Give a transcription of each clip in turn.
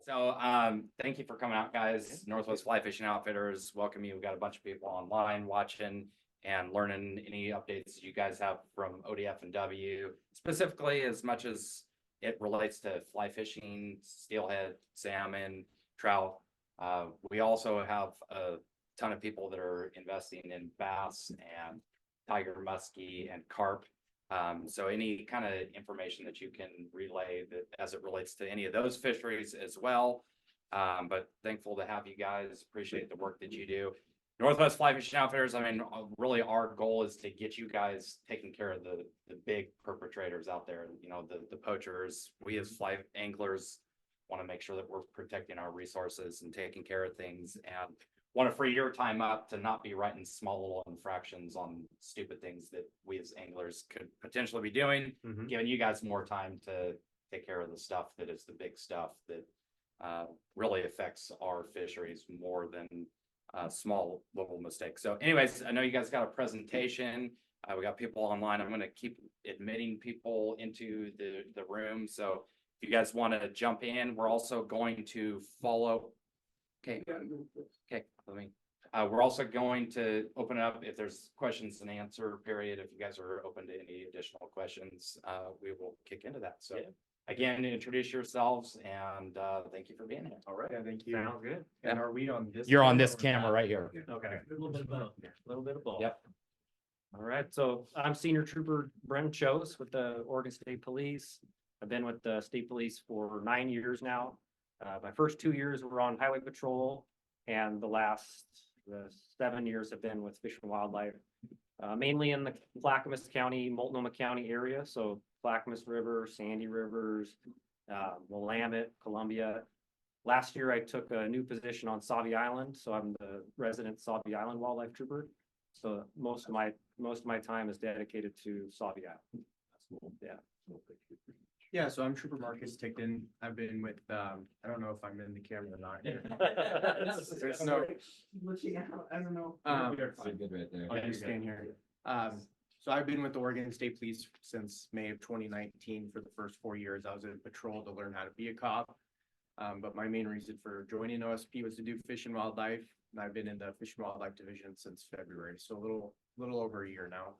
So thank you for coming out, guys. Northwest Fly Fishing Outfitters welcome you. We've got a bunch of people online watching and learning any updates you guys have from ODF and W, specifically as much as it relates to fly fishing, steelhead, salmon, trout. We also have a ton of people that are investing in bass and tiger muskie and carp. So any kind of information that you can relay that as it relates to any of those fisheries as well. But thankful to have you guys. Appreciate the work that you do. Northwest Fly Fishing Outfitters, I mean, really our goal is to get you guys taking care of the big perpetrators out there, you know, the poachers. We as fly anglers want to make sure that we're protecting our resources and taking care of things, and want to free your time up to not be writing small little infractions on stupid things that we as anglers could potentially be doing, giving you guys more time to take care of the stuff that is the big stuff that really affects our fisheries more than small little mistakes. So anyways, I know you guys got a presentation. We got people online. I'm going to keep admitting people into the room. So if you guys want to jump in, we're also going to follow. Okay. Let me. We're also going to open it up if there's questions and answer period. If you guys are open to any additional questions, we will kick into that. So again, introduce yourselves and thank you for being here. All right. Yeah, thank you. Sounds good. And are we on this? You're on this camera right here. Okay. A little bit of both. A little bit of both. Yep. All right. So I'm Senior Trooper Brenton Chose with the Oregon State Police. I've been with the State Police for 9 years now. My first 2 years were on Highway Patrol, and the last 7 years have been with Fish and Wildlife, mainly in the Clackamas County, Multnomah County area. So Clackamas River, Sandy Rivers, Willamette, Columbia. Last year, I took a new position on Sauvie Island, so I'm the resident Sauvie Island Wildlife Trooper. So most of my time is dedicated to Sauvie Island. Yeah. Yeah, so I'm Trooper Marcus Tiktin. I've been with, I don't know if I'm in the camera or not. There's no. I don't know. Good right there. I'll just stand here. So I've been with the Oregon State Police since May of 2019. For the first 4 years, I was in patrol to learn how to be a cop. But my main reason for joining OSP was to do Fish and Wildlife, and I've been in the Fish and Wildlife Division since February, so a little over a year now.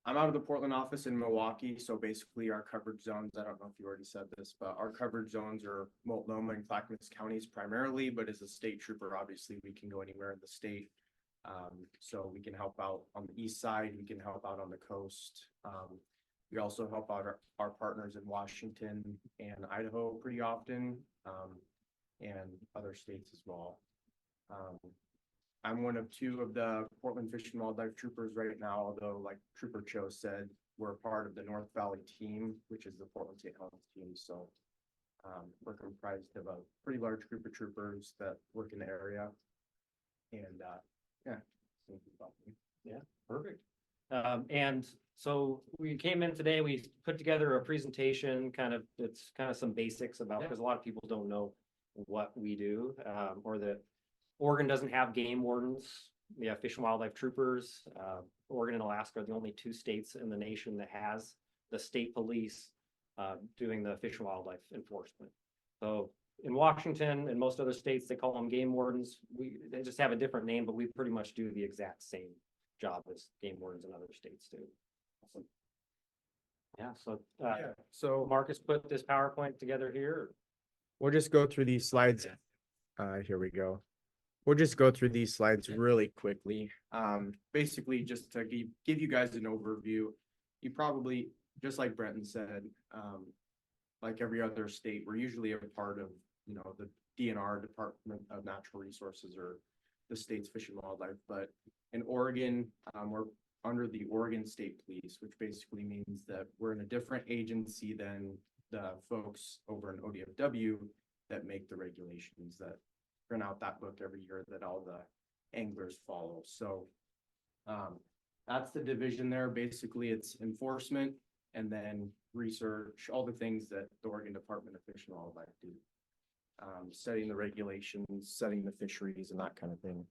I'm out of the Portland office in Milwaukee, so basically our coverage zones, I don't know if you already said this, but our coverage zones are Multnomah and Clackamas counties primarily, but as a state trooper, obviously we can go anywhere in the state. So we can help out on the east side, we can help out on the coast. We also help out our partners in Washington and Idaho pretty often, and other states as well. I'm one of 2 of the Portland Fish and Wildlife Troopers right now, although like Trooper Cho said, we're part of the North Valley team, which is the Portland State Health team. So we're comprised of a pretty large group of troopers that work in the area. And Yeah, perfect. And so we came in today, we put together a presentation, it's kind of some basics about, because a lot of people don't know what we do, or that Oregon doesn't have game wardens. We have Fish and Wildlife Troopers. Oregon and Alaska are the only 2 states in the nation that has the state police doing the fish and wildlife enforcement. So in Washington and most other states, they call them game wardens. They just have a different name, but we pretty much do the exact same job as game wardens in other states do. Awesome. Yeah, so Marcus put this PowerPoint together here. we'll just go through these slides. Here we go. We'll just go through these slides really quickly. Basically just to give you guys an overview. You probably, just like Brenton said, like every other state, we're usually a part of, you know, the DNR, Department of Natural Resources, or the state's Fish and Wildlife. But in Oregon, we're under the Oregon State Police, which basically means that we're in a different agency than the folks over in ODFW that make the regulations, that print out that book every year that all the anglers follow. So that's the division there. Basically, it's enforcement and then research, all the things that the Oregon Department of Fish and Wildlife do. Setting the regulations, setting the fisheries, and that kind of thing.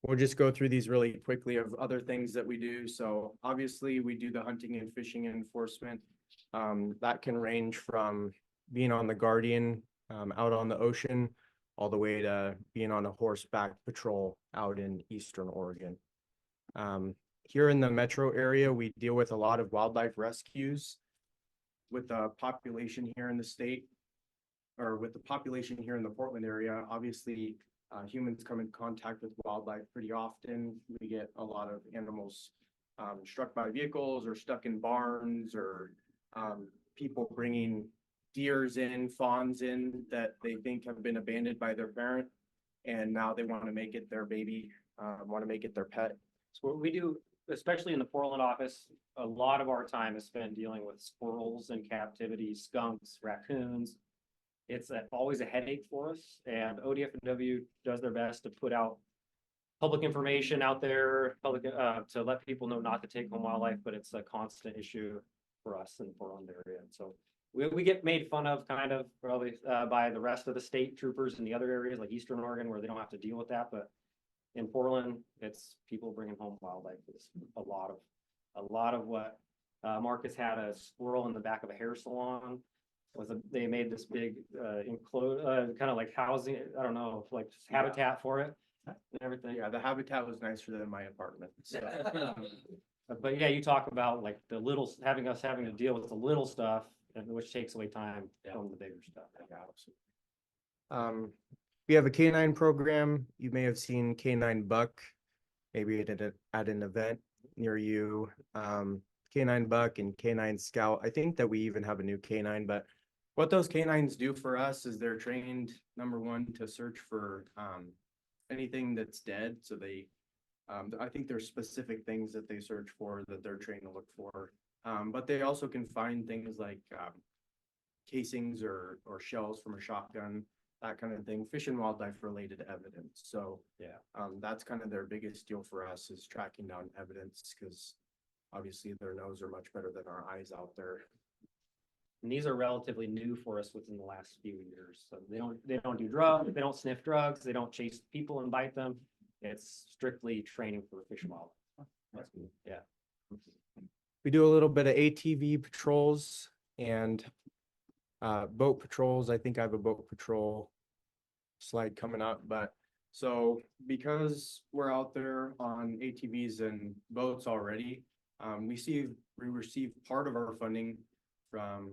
We'll just go through these really quickly of other things that we do. So obviously we do the hunting and fishing enforcement. That can range from being on the Guardian, out on the ocean, all the way to being on a horseback patrol out in Eastern Oregon. Here in the metro area, we deal with a lot of wildlife rescues. With the population here in the state, or with the population here in the Portland area, obviously humans come in contact with wildlife pretty often. We get a lot of animals struck by vehicles or stuck in barns, or people bringing deers in, fawns in that they think have been abandoned by their parent, and now they want to make it their baby, want to make it their pet. So what we do, especially in the Portland office, a lot of our time is spent dealing with squirrels in captivity, skunks, raccoons. It's always a headache for us, and ODFW does their best to put out public information out there, to let people know not to take home wildlife, but it's a constant issue for us in the Portland area. And so we get made fun of kind of probably by the rest of the state troopers in the other areas like Eastern Oregon, where they don't have to deal with that. But in Portland, it's people bringing home wildlife. It's a lot of what Marcus had a squirrel in the back of a hair salon. They made this big enclosed kind of like housing, I don't know, like habitat for it and everything. Yeah, the habitat was nicer than my apartment. So. But yeah, you talk about like the little, having to deal with the little stuff, which takes away time from the bigger stuff. Yeah, absolutely. We have a canine program. You may have seen Canine Buck, maybe at an event near you. Canine Buck and Canine Scout. I think that we even have a new canine, but what those canines do for us is they're trained, number one, to search for anything that's dead. So they, I think there's specific things that they search for that they're trained to look for. But they also can find things like casings or shells from a shotgun, that kind of thing, fish and wildlife related evidence. So yeah, that's kind of their biggest deal for us, is tracking down evidence, because obviously their nose are much better than our eyes out there. and these are relatively new for us within the last few years. So they don't do drugs, they don't sniff drugs, they don't chase people and bite them. It's strictly training for fish and wildlife. That's cool. Yeah. We do a little bit of ATV patrols and boat patrols. I think I have a boat patrol slide coming up, but so because we're out there on ATVs and boats already, we receive part of our funding from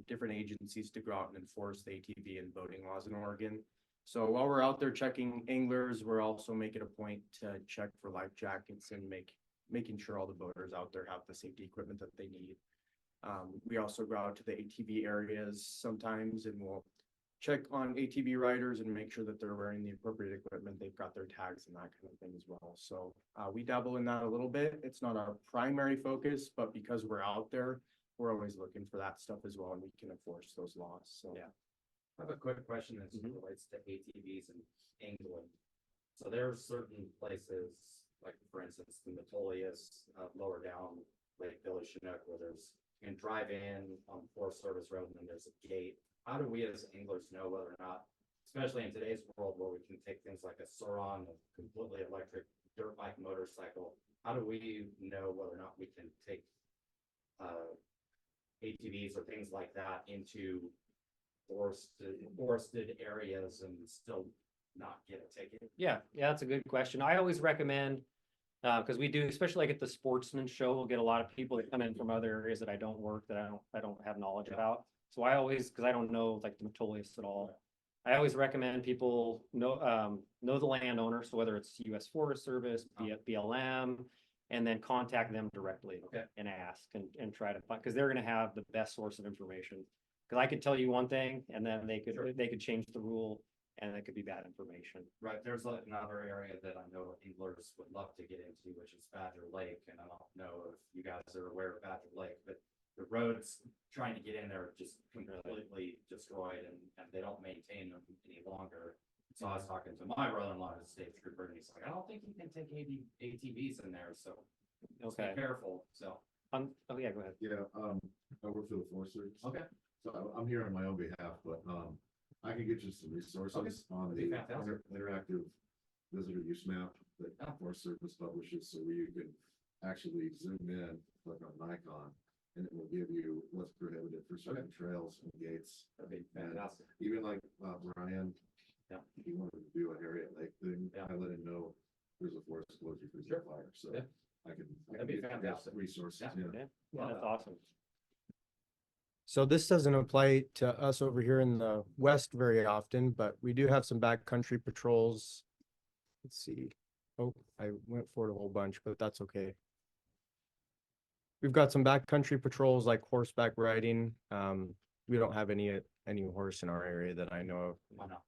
different agencies to go out and enforce the ATV and boating laws in Oregon. So while we're out there checking anglers, we're also making a point to check for life jackets and making sure all the boaters out there have the safety equipment that they need. We also go out to the ATV areas sometimes, and we'll check on ATV riders and make sure that they're wearing the appropriate equipment. They've got their tags and that kind of thing as well. So we dabble in that a little bit. It's not our primary focus, but because we're out there, we're always looking for that stuff as well, and we can enforce those laws. So yeah. I have a quick question that relates to ATVs and angling. So there are certain places, like for instance, the Metolius, lower down Lake Village Chinook, where you can drive in on Forest Service Road and then there's a gate. How do we as anglers know whether or not, especially in today's world where we can take things like a Suron, a completely electric dirt bike motorcycle, how do we know whether or not we can take ATVs or things like that into forested areas and still not get a ticket? Yeah, that's a good question. I always recommend, because we do, especially like at the sportsman show, we'll get a lot of people that come in from other areas that I don't work, that I don't have knowledge about. So I always, because I don't know like the Metolius at all, I always recommend people know the landowner. So whether it's U.S. Forest Service, BLM, and then contact them directly and ask and try to find, because they're going to have the best source of information. Because I could tell you one thing and then they could change the rule and it could be bad information. Right. There's another area that I know anglers would love to get into, which is Badger Lake. And I don't know if you guys are aware of Badger Lake, but the roads trying to get in there are just completely destroyed, and they don't maintain them any longer. So I was talking to my brother-in-law, the state trooper, and he's like, I don't think you can take ATVs in there. So just be careful. So oh yeah, go ahead. Yeah, I work for the Forest Service. okay. So I'm here on my own behalf, but I can get you some resources on the interactive visitor use map. the Forest Service publishes, so where you can actually zoom in, like on Nikon, and it will give you what's prohibited for certain trails and gates. That'd be And fantastic. even like, Brian. Yeah. He wanted to do a Harriet Lake thing, Yeah. I let him know there's a forest closure for Sure. fire, so. Yeah. I can That'd be get fantastic. resources, Yeah. yeah. Yeah, that's awesome. So this doesn't apply to us over here in the west very often, but we do have some backcountry patrols. Let's see. Oh, I went forward a whole bunch, but that's okay. We've got some backcountry patrols like horseback riding. We don't have any horse in our area that I know Why not?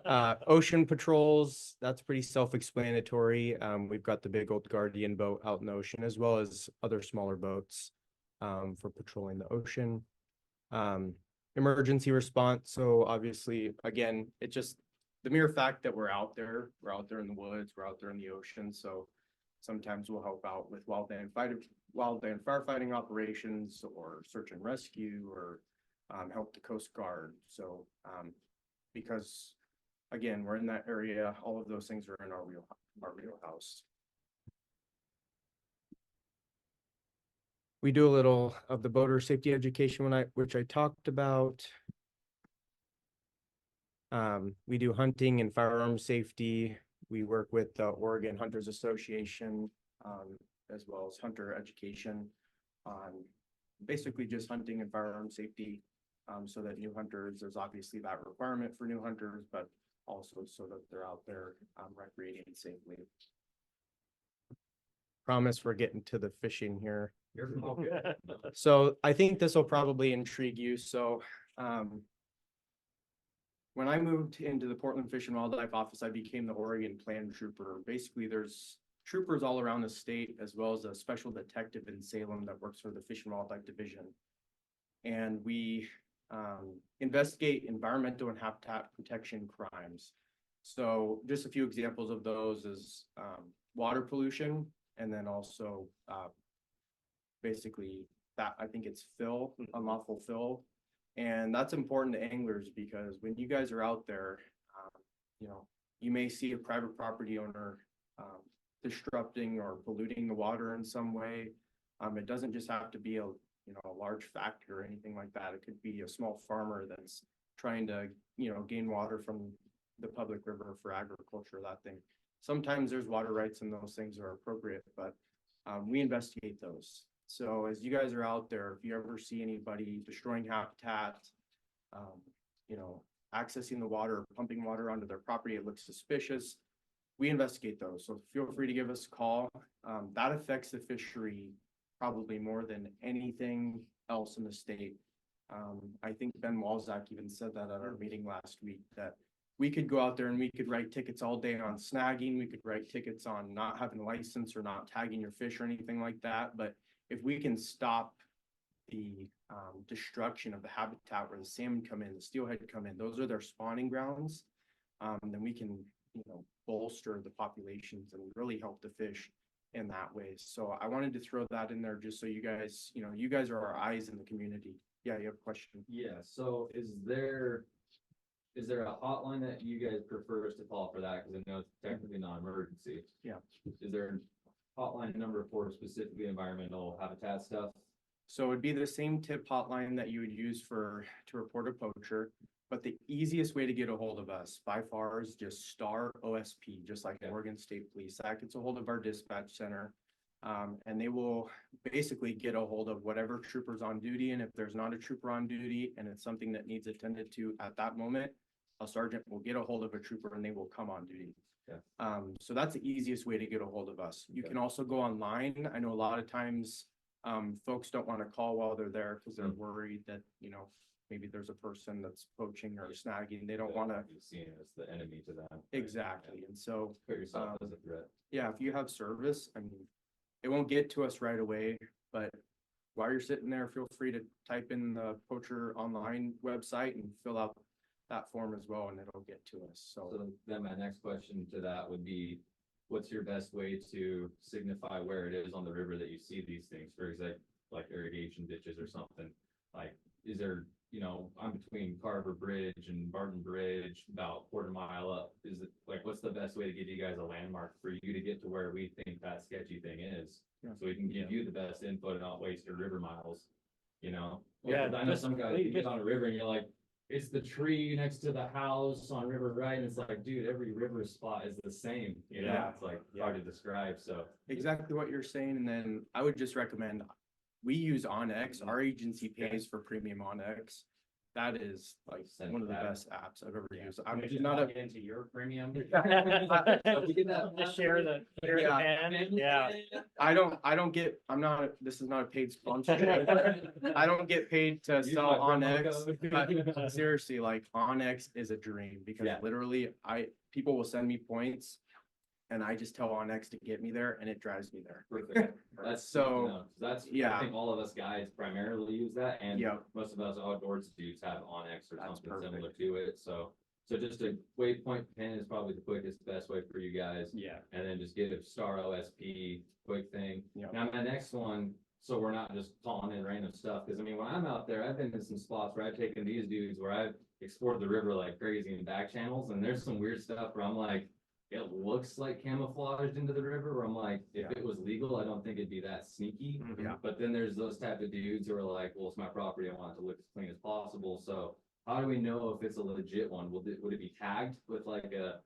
of. Ocean patrols, that's pretty self-explanatory. We've got the big old Guardian boat out in the ocean as well as other smaller boats for patrolling the ocean. Emergency response. So obviously, again, it just the mere fact that we're out there in the woods, we're out there in the ocean. So sometimes we'll help out with wildland firefighting operations or search and rescue or help the Coast Guard. So because again, we're in that area, all of those things are in our wheelhouse. We do a little of the boater safety education which I talked about. We do hunting and firearm safety. We work with the Oregon Hunters Association, as well as hunter education on basically just hunting and firearm safety. So that new hunters, there's obviously that requirement for new hunters, but also so that they're out there recreating safely. Promise we're getting to the fishing here. You're all good. So I think this will probably intrigue you. So when I moved into the Portland Fish and Wildlife Office, I became the Oregon Plan Trooper. Basically, there's troopers all around the state, as well as a special detective in Salem that works for the Fish and Wildlife Division. And we investigate environmental and habitat protection crimes. So just a few examples of those is water pollution, and then also basically that I think it's fill, unlawful fill. And that's important to anglers because when you guys are out there, you may see a private property owner disrupting or polluting the water in some way. It doesn't just have to be a large factory or anything like that. It could be a small farmer that's trying to, gain water from the public river for agriculture, that thing. Sometimes there's water rights and those things are appropriate, but we investigate those. So as you guys are out there, if you ever see anybody destroying habitat, accessing the water, pumping water onto their property, it looks suspicious, we investigate those. So feel free to give us a call. That affects the fishery probably more than anything else in the state. I think Ben Walczak even said that at our meeting last week, that we could go out there and we could write tickets all day on snagging. We could write tickets on not having a license or not tagging your fish or anything like that. But if we can stop the destruction of the habitat where the salmon come in, the steelhead come in, those are their spawning grounds, then we can, bolster the populations and really help the fish in that way. So I wanted to throw that in there just so you guys, you guys are our eyes in the community. Yeah, you have a question? Yeah, so is there a hotline that you guys prefer us to call for that? Cause I know it's technically non-emergency. Yeah. Is there a hotline number for specifically environmental habitat stuff? So it'd be the same tip hotline that you would use to report a poacher, but the easiest way to get a hold of us by far is just star OSP, just like Okay. Oregon State Police. That gets a hold of our dispatch center. And they will basically get a hold of whatever trooper's on duty. And if there's not a trooper on duty and it's something that needs attended to at that moment, a sergeant will get a hold of a trooper and they will come on duty. Okay. So that's the easiest way to get a hold of us. You Okay. can also go online. I know a lot of times folks don't want to call while they're there because they're worried that, maybe there's a person that's poaching or snagging. They don't want to. Be seen as the enemy to them. Exactly. And so, Put yourself as a threat. yeah, if you have service, I mean, it won't get to us right away, but while you're sitting there, feel free to type in the poacher online website and fill out that form as well, and it'll get to us. So So then my next question to that would be, what's your best way to signify where it is on the river that you see these things? For example, like irrigation ditches or something, like, is there you know, I'm between Carver Bridge and Barton Bridge, about quarter mile up. Is it like, what's the best way to give you guys a landmark for you to get to where we think that sketchy thing is? Yeah. So we can give you the best input and not waste your river miles, you know? Yeah, Because I know just- some guys, you get on a river and you're like, it's the tree next to the house on River Right, and it's like, dude, every river spot is the same, you know? Yeah. It's like hard to describe, so. Exactly what you're saying, and then I would just recommend, we use Onyx, our agency pays for premium Onyx. That is like Send one of the that. best apps I've ever used. I'm I'm just not a, get into your premium. Just share the pen, yeah. I don't get, I'm not, this is not a paid sponsorship. I don't get paid to Use sell my promo Onyx, code. but seriously, like Onyx is a dream because Yeah. literally people will send me points and I just tell Onyx to get me there and it drives me there. Perfect. That's So, no, that's, I yeah. think all of us guys primarily use that, and Yeah. most of us outdoors dudes have Onyx or That's something perfect. similar to it, so. So just a waypoint pen is probably the quickest, best way for you guys, Yeah. and then just get a star OSP, quick thing. Yeah. Now, my next one, so we're not just calling in random stuff, cause I mean, when I'm out there, I've been in some spots where I've taken these dudes where I've explored the river like crazy in back channels, and there's some weird stuff where I'm like, it looks like camouflaged into the river, where I'm like, if it was legal, I don't think it'd be that sneaky. Yeah. But then there's those type of dudes who are like, well, it's my property, I want it to look as clean as possible, so how do we know if it's a legit one? Would it be tagged with like a,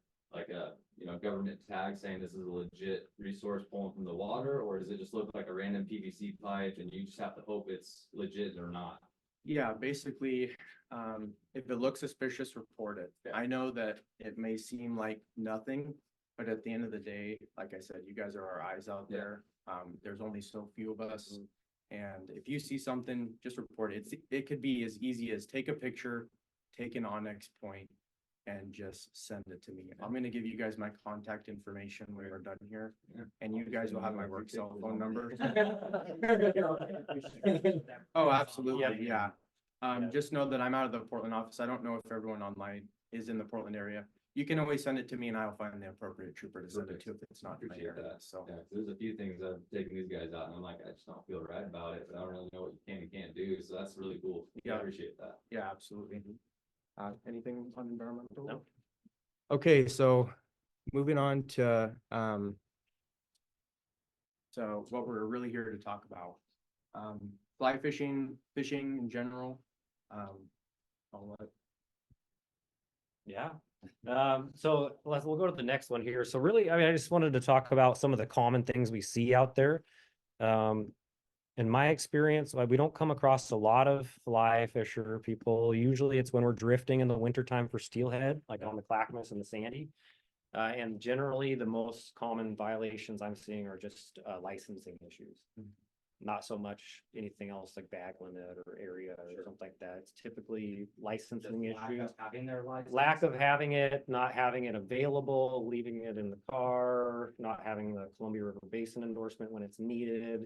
you know, government tag saying this is a legit resource pulling from the water, or does it just look like a random PVC pipe and you just have to hope it's legit or not? Yeah, basically, if it looks suspicious, report it. Yeah. I know that it may seem like nothing, but at the end of the day, like I said, you guys are our eyes out Yeah. there. There's only so few of us. And if you see something, just report it. It could be as easy as take a picture, take an Onyx point, and just send it to me. I'm gonna give you guys my contact information when we're done here, Yeah. and you guys will have my work cell phone number. Yeah. Oh, absolutely, Yep. yeah. Yeah. Just know that I'm out of the Portland office. I don't know if everyone online is in the Portland area. You can always send it to me and I'll find the appropriate trooper to send it to if it's not in my Appreciate area, that. so. Yeah, 'cause there's a few things I've taken these guys out and I'm like, I just don't feel right about it, but I don't really know what you can and can't do, so that's really cool. I Yeah. appreciate that. Yeah, absolutely. Anything on environmental? No. Okay, so moving on to, so what we're really here to talk about. Fly fishing, fishing in general. I'll let Yeah. So we'll go to the next one here. So really, I mean, I just wanted to talk about some of the common things we see out there. In my experience, we don't come across a lot of fly fisher people. Usually it's when we're drifting in the wintertime for steelhead, like on the Clackamas and the Sandy. And generally the most common violations I'm seeing are just licensing issues. Not so much anything else like bag limit or area or something like that. It's typically licensing Just lack issues. of having their license. Lack of having it, not having it available, leaving it in the car, not having the Columbia River Basin endorsement when it's needed,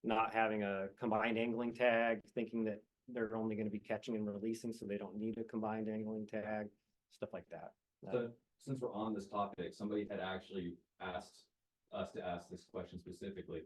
not having a combined angling tag, thinking that they're only going to be catching and releasing, so they don't need a combined angling tag, stuff like that. So, since we're on this topic, somebody had actually asked us to ask this question specifically.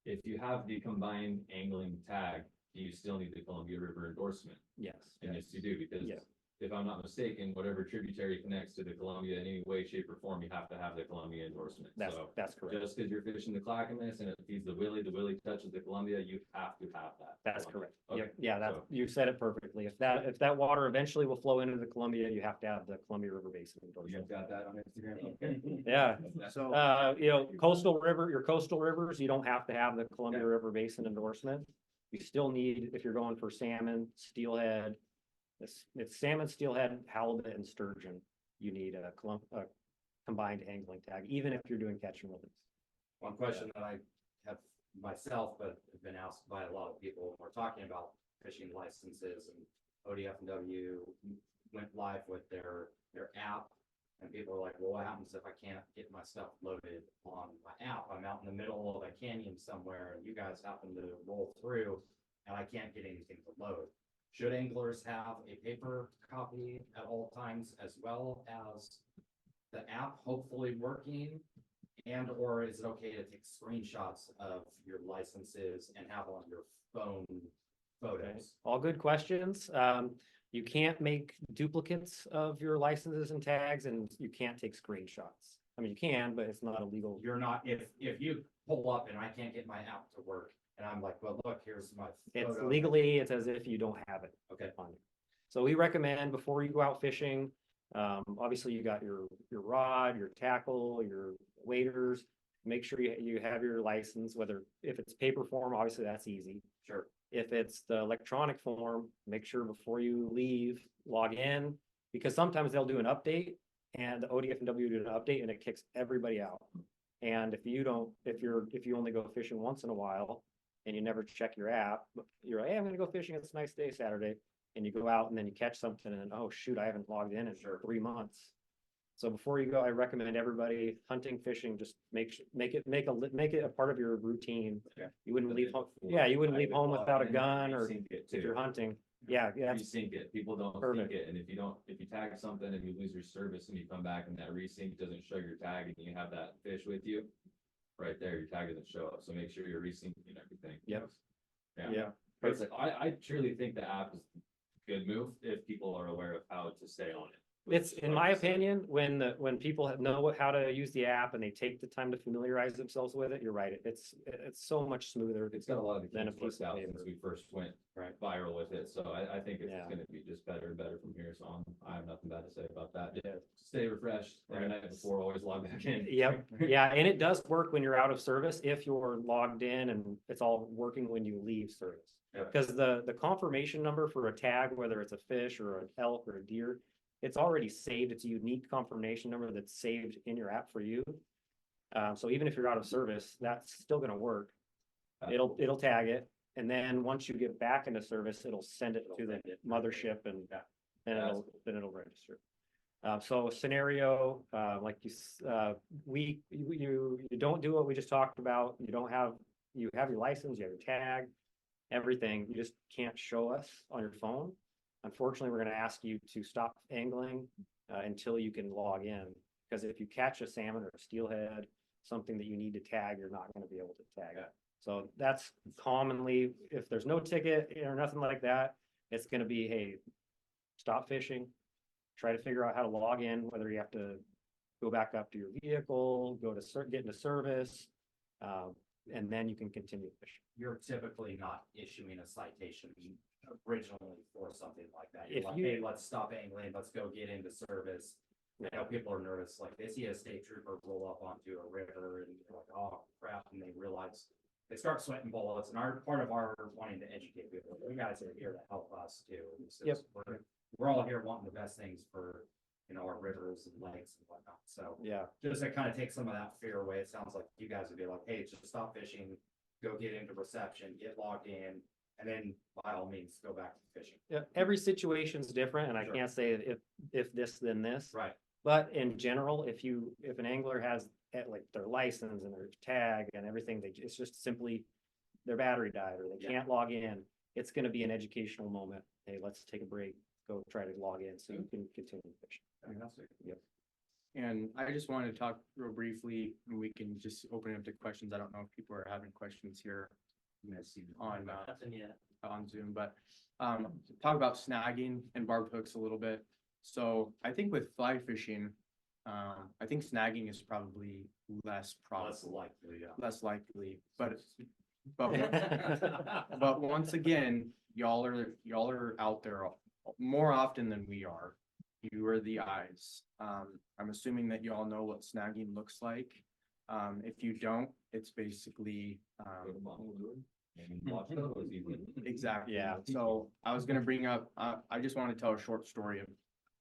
If you have the combined angling tag, do you still need the Columbia River endorsement? Yes. And yes, you do, because Yeah. if I'm not mistaken, whatever tributary connects to the Columbia in any way, shape, or form, you have to have the Columbia endorsement. So That's correct. just because you're fishing the Clackamas and it feeds the Willie touches the Columbia, you have to have that. That's Columbia. correct. Okay. Yep. Yeah, that's, So- you said it perfectly. If that water eventually will flow into the Columbia, you have to have the Columbia River Basin You endorsement. got that on Instagram? Okay. Yeah. So, You know, your coastal rivers, you don't have to have the Columbia River Basin endorsement. You still need, if you're going for salmon, steelhead, it's salmon, steelhead, halibut, and sturgeon. You need a combined angling tag, even if you're doing catch and release. One question that I have myself, but have been asked by a lot of people when we're talking about fishing licenses, and ODFW went live with their app. And people are like, well, what happens if I can't get my stuff loaded on my app? I'm out in the middle of a canyon somewhere and you guys happen to roll through and I can't get anything to load. Should anglers have a paper copy at all times as well as the app hopefully working? And or is it okay to take screenshots of your licenses and have on your phone photos. All good questions. You can't make duplicates of your licenses and tags, and you can't take screenshots. I mean, you can, but it's not illegal. You're not, if you pull up and I can't get my app to work, and I'm like, well, look, here's my. It's photo. legally, it's as if you don't have it. Okay. On you. So we recommend before you go out fishing, obviously you got your rod, your tackle, your waders. Make sure you have your license, whether if it's paper form, obviously that's easy. Sure. If it's the electronic form, make sure before you leave, log in, because sometimes they'll do an update and the ODFW do an update and it kicks everybody out. And if you only go fishing once in a while and you never check your app, you're like, hey, I'm gonna go fishing. It's a nice day Saturday. And you go out and then you catch something and then, oh shoot, I haven't logged in 3 months. So before you go, I recommend everybody hunting, fishing, just make it a part of your routine. Okay. You wouldn't leave home. Yeah, you wouldn't leave home without a gun, or if you're hunting. Yeah, yeah, Resync it. People don't Perfect. sync it, and if you tag something and you lose your service and you come back and that resync doesn't show your tag and you have that fish with you, right there, your tag doesn't show up. So make sure you're resyncing everything. Yep. Yeah. yeah. But I truly think the app is a good move if people are aware of how to stay on it. It's, in my opinion, when people know how to use the app and they take the time to familiarize themselves with it, you're right. It's so much smoother. It's got a lot of the Than a kinks piece worked of out paper. since we first went Right. viral with it. So I think it's Yeah. gonna be just better and better from here. So I have nothing bad to say about that. Yeah. Stay refreshed. Every night before, always log back in. Yep, yeah, and it does work when you're out of service if you're logged in and it's all working when you leave service. Yeah. Because the confirmation number for a tag, whether it's a fish or an elk or a deer, it's already saved. It's a unique confirmation number that's saved in your app for you. So even if you're out of service, that's still gonna work. It'll tag it, and then once you get back into service, it'll send it to the mothership and then it'll register. So scenario, like you don't do what we just talked about. You have your license, you have your tag, everything. You just can't show us on your phone. Unfortunately, we're going to ask you to stop angling until you can log in. Because if you catch a salmon or a steelhead, something that you need to tag, you're not going to be able to tag it. So that's commonly, if there's no ticket or nothing like that, it's going to be, hey, stop fishing, try to figure out how to log in, whether you have to go back up to your vehicle, get into service, and then you can continue fishing. You're typically not issuing a citation originally for something like that. You're If like, you- hey, let's stop angling, let's go get into service. I know people are nervous, like they see a state trooper roll up onto a river and they're like, oh crap, and they realize they start sweating bullets. And part of our wanting to educate people, you guys are here to help us too. It's just- Yep. We're all here wanting the best things for, our rivers and lakes and whatnot. So Yeah. just to kind of take some of that fear away, it sounds like you guys would be like, hey, just stop fishing, go get into reception, get logged in, and then by all means, go back to fishing. Yeah, every situation's different, and I Sure. can't say if this, then this. Right. But in general, if an angler has like their license and their tag and everything, it's just simply their battery died or they Yeah. can't log in, it's gonna be an educational moment. Hey, let's take a break, go try to log in so you can continue fishing. Fantastic. Yep. And I just wanted to talk real briefly, and we can just open it up to questions. I don't know if people are having questions here on Zoom, but talk about snagging and barb hooks a little bit. So I think with fly fishing, I think snagging is probably less likely, yeah. less likely, but but once again, y'all are out there more often than we are. You are the eyes. I'm assuming that y'all know what snagging looks like. If you don't, it's basically And watch those even. exactly. Yeah. So I was gonna bring up, I just want to tell a short story of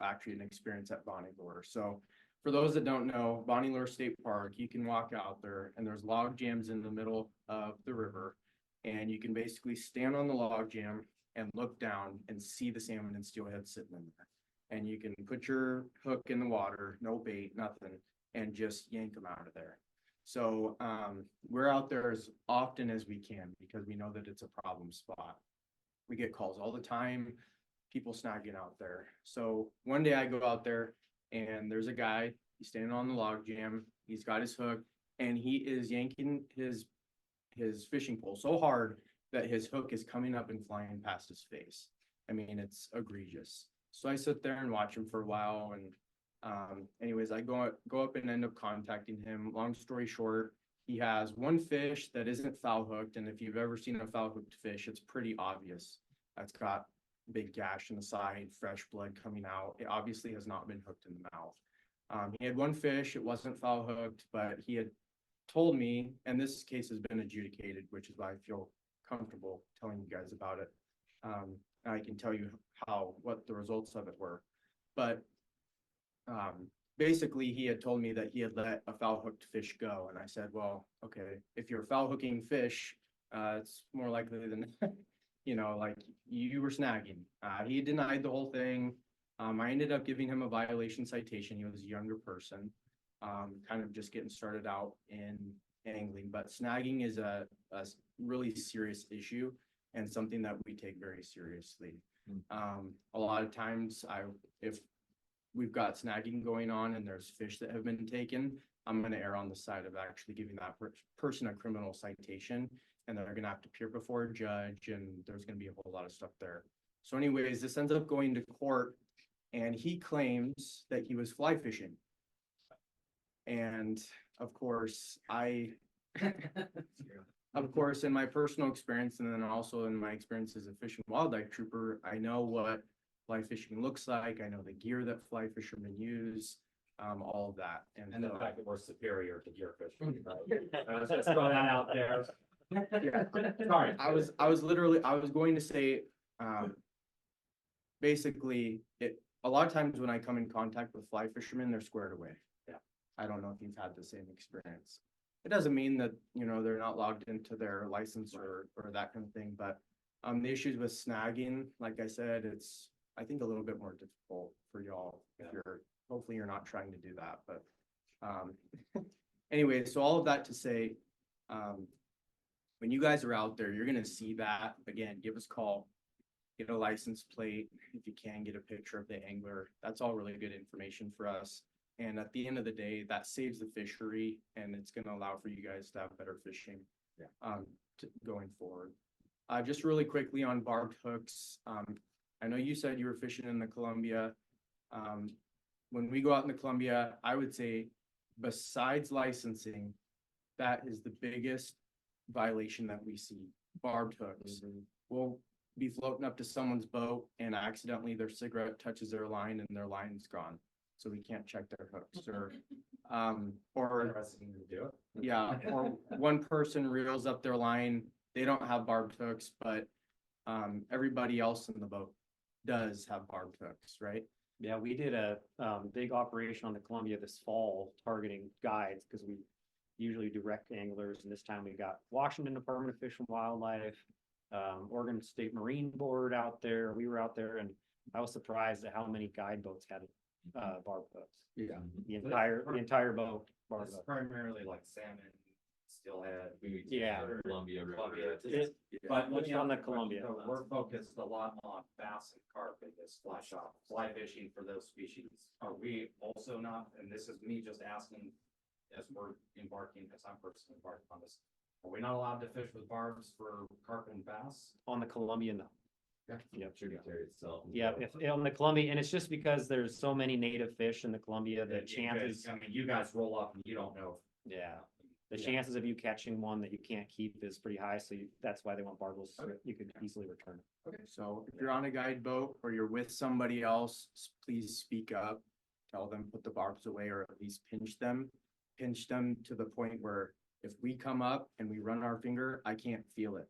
actually an experience at Bonnie Lure. So for those that don't know, Bonnie Lure State Park, you can walk out there and there's log jams in the middle of the river. And you can basically stand on the log jam and look down and see the salmon and steelhead sitting in there. And you can put your hook in the water, no bait, nothing, and just yank them out of there. So we're out there as often as we can because we know that it's a problem spot. We get calls all the time, people snagging out there. So one day I go out there and there's a guy, he's standing on the log jam, he's got his hook, and he is yanking his fishing pole so hard that his hook is coming up and flying past his face. I mean, it's egregious. So I sit there and watch him for a while, and anyways, I go up and end up contacting him. Long story short, he has one fish that isn't foul hooked, and if you've ever seen a foul hooked fish, it's pretty obvious. It's got big gash in the side, fresh blood coming out. It obviously has not been hooked in the mouth. He had one fish, it wasn't foul hooked, but he had told me, and this case has been adjudicated, which is why I feel comfortable telling you guys about it. I can tell you what the results of it were. But basically, he had told me that he had let a foul hooked fish go. And I said, well, okay, if you're foul hooking fish, it's more likely than, like you were snagging. He denied the whole thing. I ended up giving him a violation citation. He was a younger person, kind of just getting started out in angling. But snagging is a really serious issue and something that we take very seriously. A lot of times, if we've got snagging going on and there's fish that have been taken, I'm going to err on the side of actually giving that person a criminal citation, and they're going to have to appear before a judge, and there's going to be a whole lot of stuff there. So anyways, this ends up going to court, and he claims that he was fly fishing. And of course, in my personal experience, and then also in my experience as a fish and wildlife trooper, I know what fly fishing looks like. I know the gear that fly fishermen use, all of that. And the fact that we're superior to gear fishing. I was just throwing that out there. Sorry. I was going to say, basically, a lot of times when I come in contact with fly fishermen, they're squared away. Yeah. I don't know if you've had the same experience. It doesn't mean that, they're not logged into their license or that kind of thing, but the issues with snagging, like I said, it's, I think, a little bit more difficult for y'all if hopefully you're not trying to do that, but anyway, so all of that to say, when you guys are out there, you're going to see that. Again, give us a call, get a license plate. If you can, get a picture of the angler. That's all really good information for us. And at the end of the day, that saves the fishery, and it's going to allow for you guys to have better fishing going forward. Just really quickly on barbed hooks. I know you said you were fishing in the Columbia. When we go out in the Columbia, I would say besides licensing, that is the biggest violation that we see. Barbed hooks. We'll be floating up to someone's boat and accidentally their cigarette touches their line and their line's gone. So we can't check their hooks, or Interesting to do it. yeah, or one person reels up their line. They don't have barbed hooks, but everybody else in the boat does have barbed hooks, right? Yeah, we did a big operation on the Columbia this fall targeting guides, because we usually direct anglers, and this time we got Washington Department of Fish and Wildlife, Oregon State Marine Board out there. We were out there, and I was surprised at how many guide boats had barbed hooks. Yeah. The entire boat. Barbed It's hook. primarily like salmon, steelhead. Yeah. Columbia River. Columbia. But What's on the Columbia? So we're focused a lot on bass and carp in this fly fishing for those species. Are we also not, and this is me just asking, as we're embarking, as I'm personally embarking on this, are we not allowed to fish with barbs for carp and bass? On the Columbia, no. Yeah, tributary itself. Yeah, if on the Columbia, and it's just because there's so many native fish in the Columbia, the You chances, guys- I mean, you guys roll up and you don't know. yeah, the Yeah. chances of you catching one that you can't keep is pretty high. So that's why they want barbels, so Okay. you could easily return it. Okay, so if you're on a guide boat or you're with somebody else, please speak up. Tell them, put the barbs away, or at least pinch them to the point where if we come up and we run our finger, I can't feel it.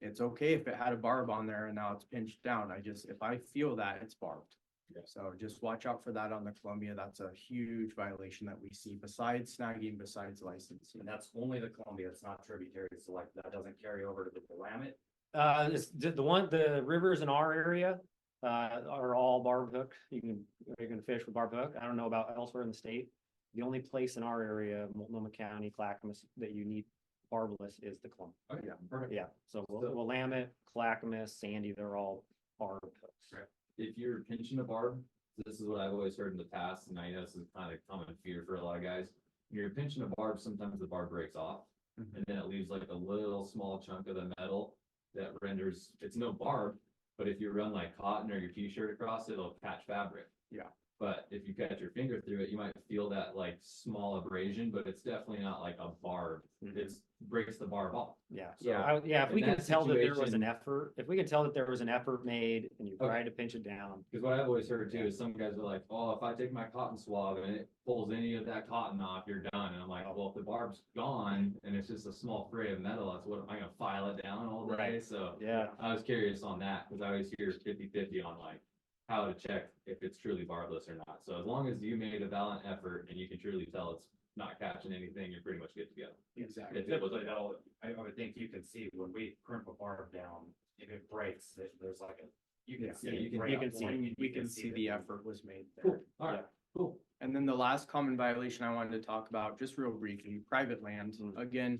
It's okay if it had a barb on there and now it's pinched down. If I feel that, it's barbed. Yeah. So just watch out for that on the Columbia. That's a huge violation that we see besides snagging, besides licensing. And that's only the Columbia, it's not tributaries, so like that doesn't carry over to the Willamette. The rivers in our area, are all barbed hook. You can fish with barbed hook. I don't know about elsewhere in the state. The only place in our area, Multnomah County, Clackamas, that you need barbless is the Columbia. Okay, Yeah. perfect. Yeah, so Willamette, Clackamas, Sandy, they're all barbed hooks. Right. If you're pinching a barb, this is what I've always heard in the past, and I know this is kind of common fear for a lot of guys. When you're pinching a barb, sometimes the barb breaks off, Mhm. and then it leaves like a little small chunk of the metal. that renders, it's no barb, but if you run like cotton or your t-shirt across it, it'll catch fabric. Yeah. But if you catch your finger through it, you might feel that like small abrasion, but it's definitely not like a barb. It's breaks the barb off. Yeah, So, if we in can that tell that there was situation- an effort, if we can tell that there was an effort made and you Okay. tried to pinch it down. Because what I've always heard too is some guys are like, oh, if I take my cotton swab and it pulls any of that cotton off, you're done. And I'm like, well, if the barb's gone and it's just a small fray of metal, that's what, am I gonna file it down all day? Right. So Yeah, I was curious on that because I always hear 50-50 on like how to check if it's truly barbless or not. So as long as you made a valiant effort and you can truly tell it's not catching anything, you're pretty much good to go. Exactly. If it was Typically, a- though, I would think you can see when we crimp a barb down, if it breaks, there's like a, you Yeah. can see. Yeah, it you can- break You can up see, point, we you can see the effort was made there. Cool, all right, cool. And then the last common violation I wanted to talk about, just real briefly, private land. Again,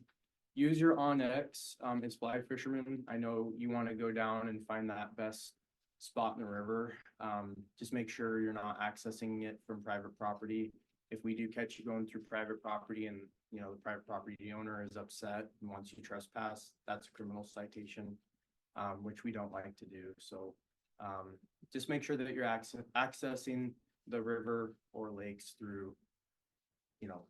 use your Onyx, as fly fishermen. I know you want to go down and find that best spot in the river. Just make sure you're not accessing it from private property. If we do catch you going through private property and, you know, the private property owner is upset and wants you to trespass, that's a criminal citation, which we don't like to do. So, just make sure that you're accessing the river or lakes through, you know,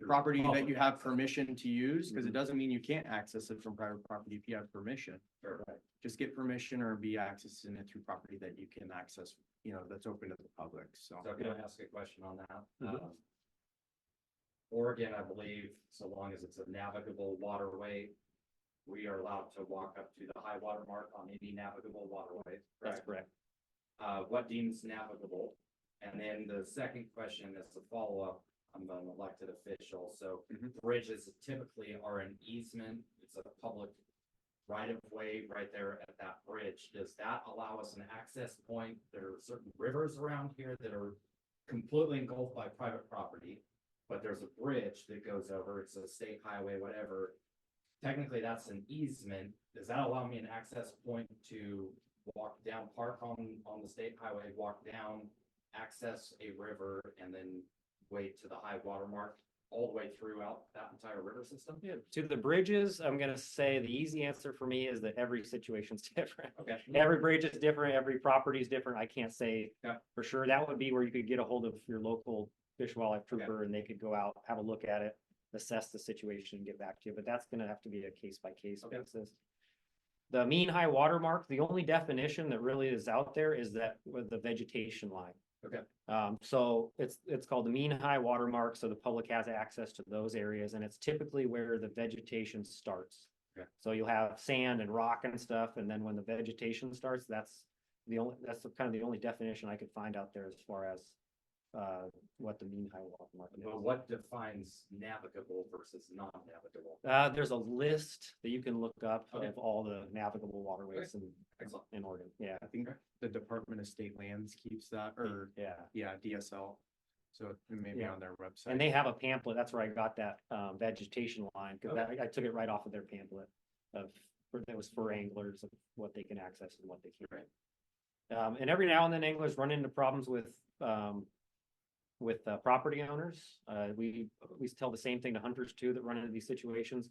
property that you have permission to use, because it doesn't mean you can't access it from private property if you have permission. Sure. Just get permission or be accessing it through property that you can access, you know, that's open to the public, so. So can I ask a question on that? Mhm. Oregon, I believe, so long as it's a navigable waterway, we are allowed to walk up to the high water mark on any navigable waterway. that's correct? correct. What deems navigable? And then the second question is a follow-up. I'm an elected official, so Mhm. bridges typically are an easement. It's a public right of way right there at that bridge. Does that allow us an access point? There are certain rivers around here that are completely engulfed by private property, but there's a bridge that goes over. It's a state highway, whatever. Technically, that's an easement. Does that allow me an access point to walk down, park on the state highway, walk down, access a river, and then wait to the high water mark all the way throughout that entire river system? Yeah, to the bridges, I'm gonna say the easy answer for me is that every situation's different. Okay. Every bridge is different, every property is different. I can't say Yeah. for sure. That would be where you could get a hold of your local Fish and Wildlife Okay. trooper and they could go out, have a look at it, assess the situation and get back to you, but that's gonna have to be a case by case Okay. basis. The mean high water mark, the only definition that really is out there is that with the vegetation line. Okay. So it's called the mean high water mark, so the public has access to those areas, and it's typically where the vegetation starts. Okay. So you'll have sand and rock and stuff, and then when the vegetation starts, that's kind of the only definition I could find out there as far as what the mean high water mark is. But what defines navigable versus non-navigable? There's a list that you can look up Okay. of all the navigable waterways Excellent. in Oregon. Yeah, I think the Department of State Lands keeps that, or, yeah. DSL. So it may be Yeah. on their website. And they have a pamphlet. That's where I got that vegetation line, because Okay. I took it right off of their pamphlet that was for anglers of what they can access and what they can't. And every now and then anglers run into problems with property owners. We tell the same thing to hunters too that run into these situations.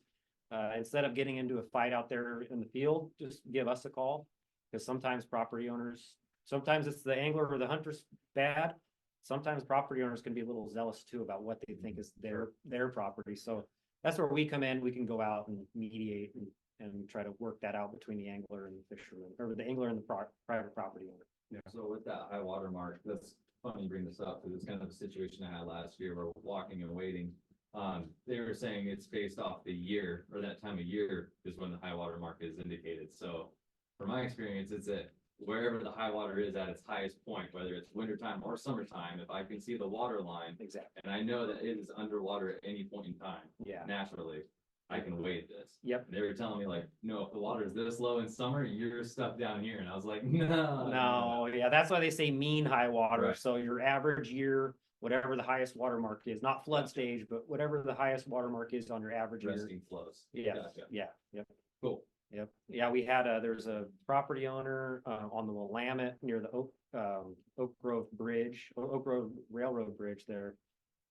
Instead of getting into a fight out there in the field, just give us a call. Because sometimes property owners, sometimes it's the angler or the hunter's bad. Sometimes property owners can be a little zealous too about what they think is their property. So that's where we come in. We can go out and mediate and try to work that out between the angler and the fisherman, or the angler and the private property owner. So with that high water mark, that's funny you bring this up, because it's kind of a situation I had last year where walking and waiting. They were saying it's based off the year, or that time of year is when the high water mark is indicated. So from my experience, it's that wherever the high water is at its highest point, whether it's wintertime or summertime, if I can see the water line Exactly. and I know that it is underwater at any point in time, Yeah. naturally, I can wait this. Yep. They were telling me like, no, if the water is this low in summer, you're stuck down here. And I was like, no. No, yeah, that's why they say mean high water. Right. So your average year, whatever the highest water mark is, not flood Gotcha. stage, but whatever the highest water mark is on your average year. Resting flows. Yeah, Gotcha. yeah, yep. Cool. Yep. Yeah, we had there's a property owner on the Willamette near the Oak Grove Bridge, Oak Grove Railroad Bridge there.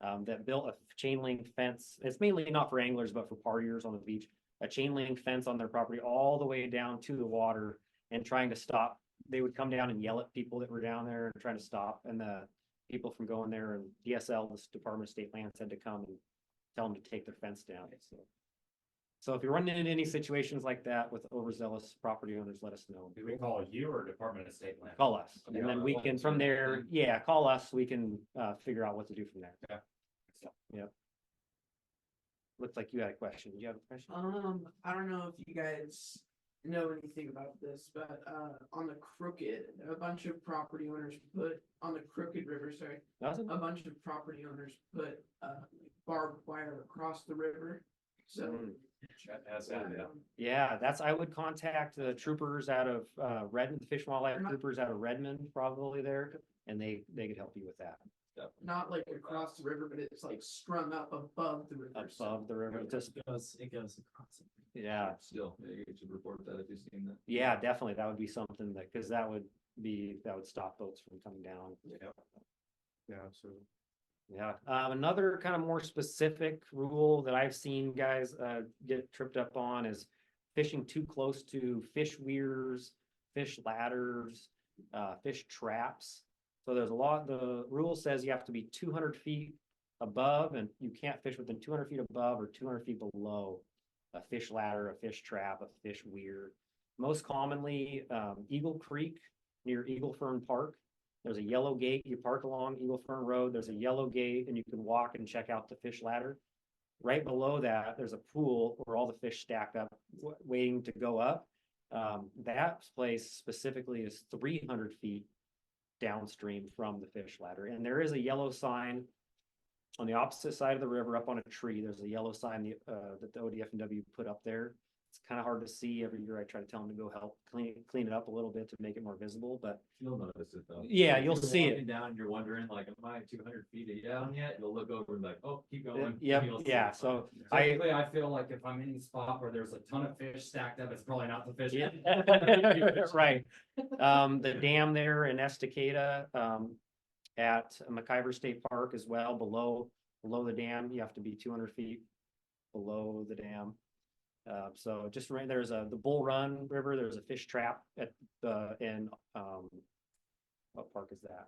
That built a chain link fence. It's mainly not for anglers, but for partiers on the beach. a chain link fence on their property all the way down to the water and trying to stop. They would come down and yell at people that were down there and trying to stop, and the people from going there, and DSL, this Department of State Lands, had to come and tell them to take their fence down. So if you're running into any situations like that with overzealous property owners, let us know. Do we call you or Department of State Land? Call us, Yeah, and then I we want can, to. from there, yeah, call us, we can figure out what to do from there. Okay. Yep. Looks like you had a question. Do you have a question? I don't know if you guys know anything about this, but on the Crooked, a bunch of property owners put on the Crooked River, sorry, Nothing? a bunch of property owners put barbed wire across the river. So Mm. Yeah. Yeah, I would contact the troopers out of Redmond, the Fish and Wildlife troopers out of Redmond, probably there, and they could help you with that. not like across the river, but it's like strung up above the river. So Above the river, just, It goes across. yeah, Still, yeah, you should report that if you've seen that. yeah, definitely, that would be something that, because that would stop boats from coming down. Yeah, so. Yeah, another kind of more specific rule that I've seen guys get tripped up on is fishing too close to fish weirs, fish ladders, fish traps. So there's a lot, the rule says you have to be 200 feet above, and you can't fish within 200 feet above or 200 feet below a fish ladder, a fish trap, a fish weir. Most commonly, Eagle Creek near Eagle Fern Park. There's a yellow gate, you park along Eagle Fern Road, there's a yellow gate, and you can walk and check out the fish ladder. Right below that, there's a pool where all the fish stack up, waiting to go up. That place specifically is 300 feet downstream from the fish ladder, and there is a yellow sign on the opposite side of the river up on a tree. There's a yellow sign that the ODF&W put up there. It's kind of hard to see. Every year I try to tell them to go help clean it up a little bit to make it more visible, but You'll notice it though. yeah, If you'll you're see it. walking down, you're wondering like, am I 200 feet down yet? You'll look over and be like, oh, keep going. Yep, You'll see yeah, it. so Typically, I feel like if I'm in a spot where there's a ton of fish stacked up, it's probably not the fish. right. The dam there in Estacada, at McIver State Park as well, below the dam, you have to be 200 feet below the dam. So just right, there's the Bull Run River, there's a fish trap at what park is that?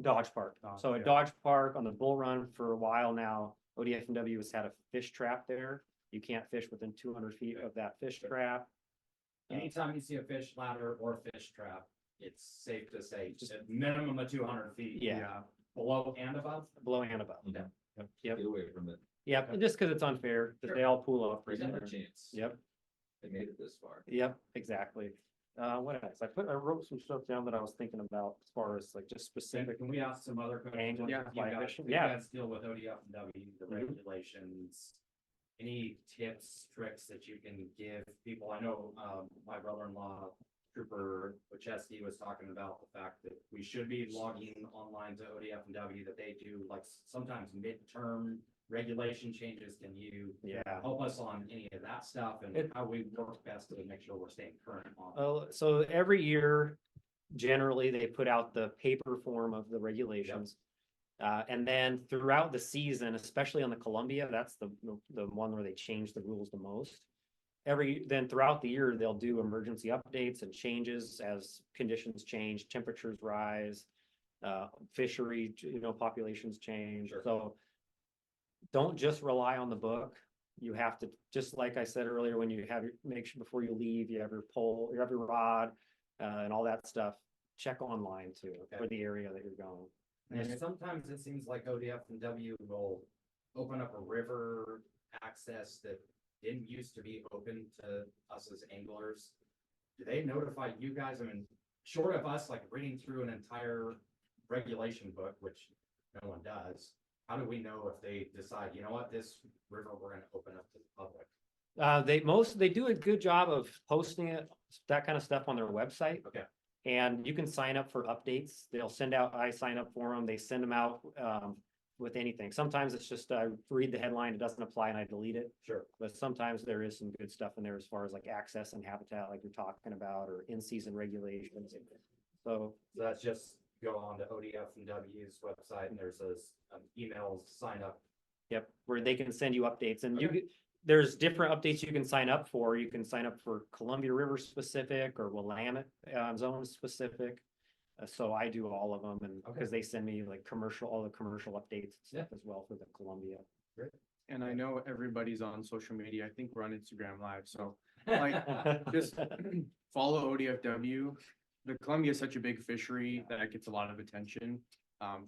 Dodge Park. So at Dodge Park on the Bull Run for a while now, ODF&W has had a fish trap there. You can't fish within 200 feet of that fish trap. Anytime you see a fish ladder or fish trap, it's safe to say just a minimum of 200 feet. Yeah. Below and above. Below and above. Yeah. Yep. Get away from it. Yep, and just because it's unfair, that they all pool up. There's right never a there. chance. Yep, They made it this far. yep, exactly. What else? I wrote some stuff down that I was thinking about as far as like just specific. Can we ask some other questions? Angling, You fly guys- fishing? you Yeah. guys deal with ODF&W, the Mhm. regulations. Any tips, tricks that you can give people? I know, my brother-in-law, Trooper Wachesky, was talking about the fact that we should be logging online to ODF&W, that they do like sometimes midterm regulation changes. Can you Yeah. help us on any of that stuff and It- how we work best to make sure we're staying current on? Oh, so every year, generally, they put out the paper form of the regulations. And then throughout the season, especially on the Columbia, that's the one where they change the rules the most. Then throughout the year, they'll do emergency updates and changes as conditions change, temperatures rise, fishery, populations change. Sure. So don't just rely on the book. You have to, just like I said earlier, when you have make sure before you leave, you have your pole, you have your rod, and all that stuff. Check online too, Okay. for the area that you're going. And sometimes it seems like ODF&W will open up a river access that didn't used to be open to us as anglers. Do they notify you guys? I mean, short of us like reading through an entire regulation book, which no one does, how do we know if they decide, you know what, this river, we're gonna open up to the public? They do a good job of posting that kind of stuff on their website. Okay. And you can sign up for updates. They'll send out, I sign up for them. They send them out with anything. Sometimes it's just, I read the headline, it doesn't apply and I delete it. Sure. But sometimes there is some good stuff in there as far as like access and habitat, like you're talking about, or in-season regulations. So, So that's just go on to ODF&W's website and there's an email sign up. yep, where they can send you updates and there's different updates you can sign up for. You can sign up for Columbia River specific or Willamette zone specific. So I do all of them, and because they send me like all the commercial updates and stuff as well for the Columbia. And I know everybody's on social media. I think we're on Instagram Live, so like just follow ODFW. The Columbia is such a big fishery that it gets a lot of attention.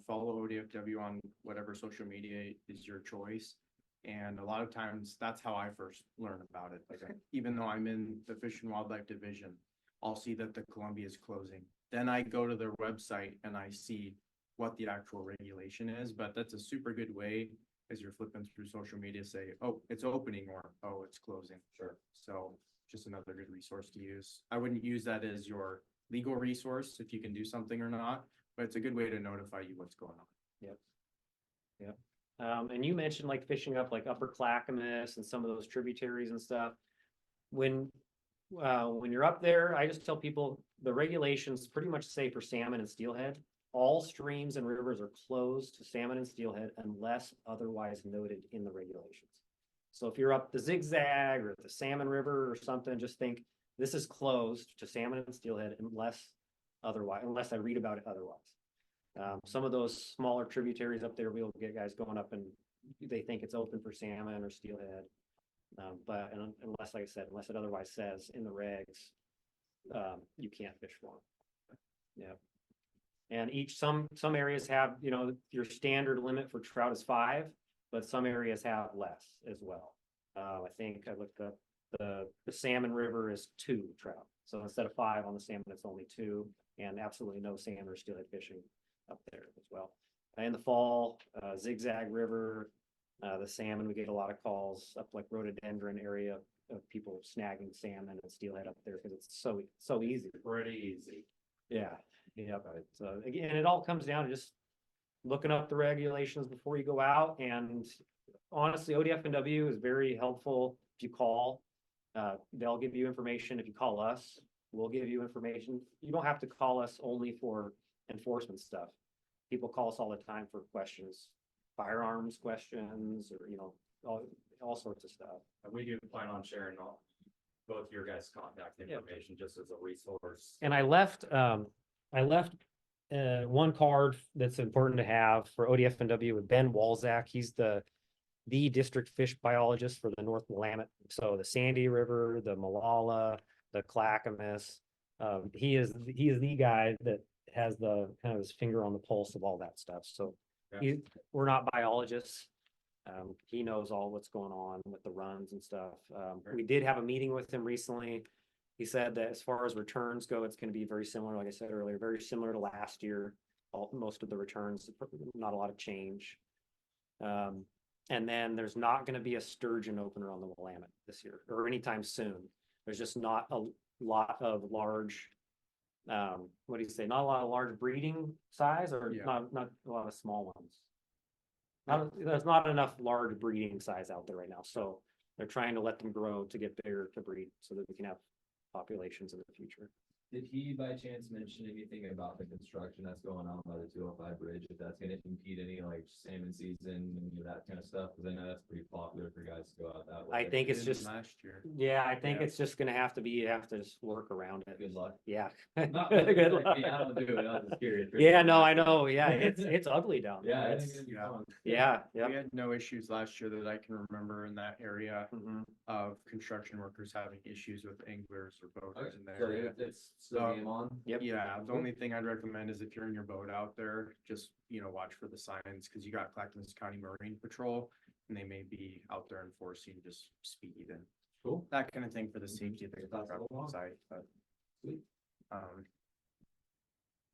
Follow ODFW on whatever social media is your choice. And a lot of times that's how I first learn about it. Like even though I'm in the Fish and Wildlife Division, I'll see that the Columbia is closing. Then I go to their website and I see what the actual regulation is, but that's a super good way as you're flipping through social media, say, oh, it's opening or, oh, it's closing. Sure. So just another good resource to use. I wouldn't use that as your legal resource if you can do something or not, but it's a good way to notify you what's going on. Yep. And you mentioned like fishing up like Upper Clackamas and some of those tributaries and stuff. When you're up there, I just tell people the regulations pretty much say for salmon and steelhead, all streams and rivers are closed to salmon and steelhead unless otherwise noted in the regulations. So if you're up the Zigzag or the Salmon River or something, just think this is closed to salmon and steelhead unless I read about it otherwise. Some of those smaller tributaries up there, we'll get guys going up and they think it's open for salmon or steelhead. But unless, like I said, unless it otherwise says in the regs, you can't fish for them. Yeah. And some areas have, your standard limit for trout is 5, but some areas have less as well. I think I looked up the Salmon River is 2 trout. So instead of 5 on the salmon, it's only 2, and absolutely no salmon or steelhead fishing up there as well. In the fall, Zigzag River, the salmon, we get a lot of calls up like rhododendron area of people snagging salmon and steelhead up there because it's so easy. Pretty easy. Yeah. But again, it all comes down to just looking up the regulations before you go out. And honestly, ODFW is very helpful. If you call, they'll give you information. If you call us, we'll give you information. You don't have to call us only for enforcement stuff. People call us all the time for questions, firearms questions, or all sorts of stuff. And we do plan on sharing both your guys' contact information just as a resource. And I left one card that's important to have for ODFW with Ben Walczak. He's the district fish biologist for the North Willamette. So the Sandy River, the Malala, the Clackamas. He is the guy that has the kind of his finger on the pulse of all that stuff. So we're not biologists. He knows all what's going on with the runs and stuff. We did have a meeting with him recently. He said that as far as returns go, it's going to be very similar, like I said earlier, very similar to last year. Most of the returns, not a lot of change. And then there's not going to be a sturgeon opener on the Willamette this year or anytime soon. There's just not a lot of large, not a lot of large breeding size, or not a lot of small ones. There's not enough large breeding size out there right now. So they're trying to let them grow to get bigger to breed so that we can have populations in the future. Did he by chance mention anything about the construction that's going on by the 205 bridge, if that's gonna impede any like salmon season and that kind of stuff? Because I know that's pretty popular for guys to go out that way. I think it's just last year. Yeah, I think it's just gonna have to be, you have to just work around it. Good luck. Yeah. Not Good really, luck. I don't do it, I was just curious. Yeah, no, I know. Yeah, it's ugly down there. Yeah, I It's- think it'd be fun. yeah. We had no issues last year that I can remember in that area Mhm. of construction workers having issues with anglers or boaters Okay, in the so area. it's still So- game on. Yep. Yeah, the only thing I'd recommend is if you're in your boat out there, just, watch for the signs, because you got Clackamas County Marine Patrol, and they may be out there enforcing just speed and Cool. that kind of thing for the safety of the That's truck a lot. site, but. Sweet.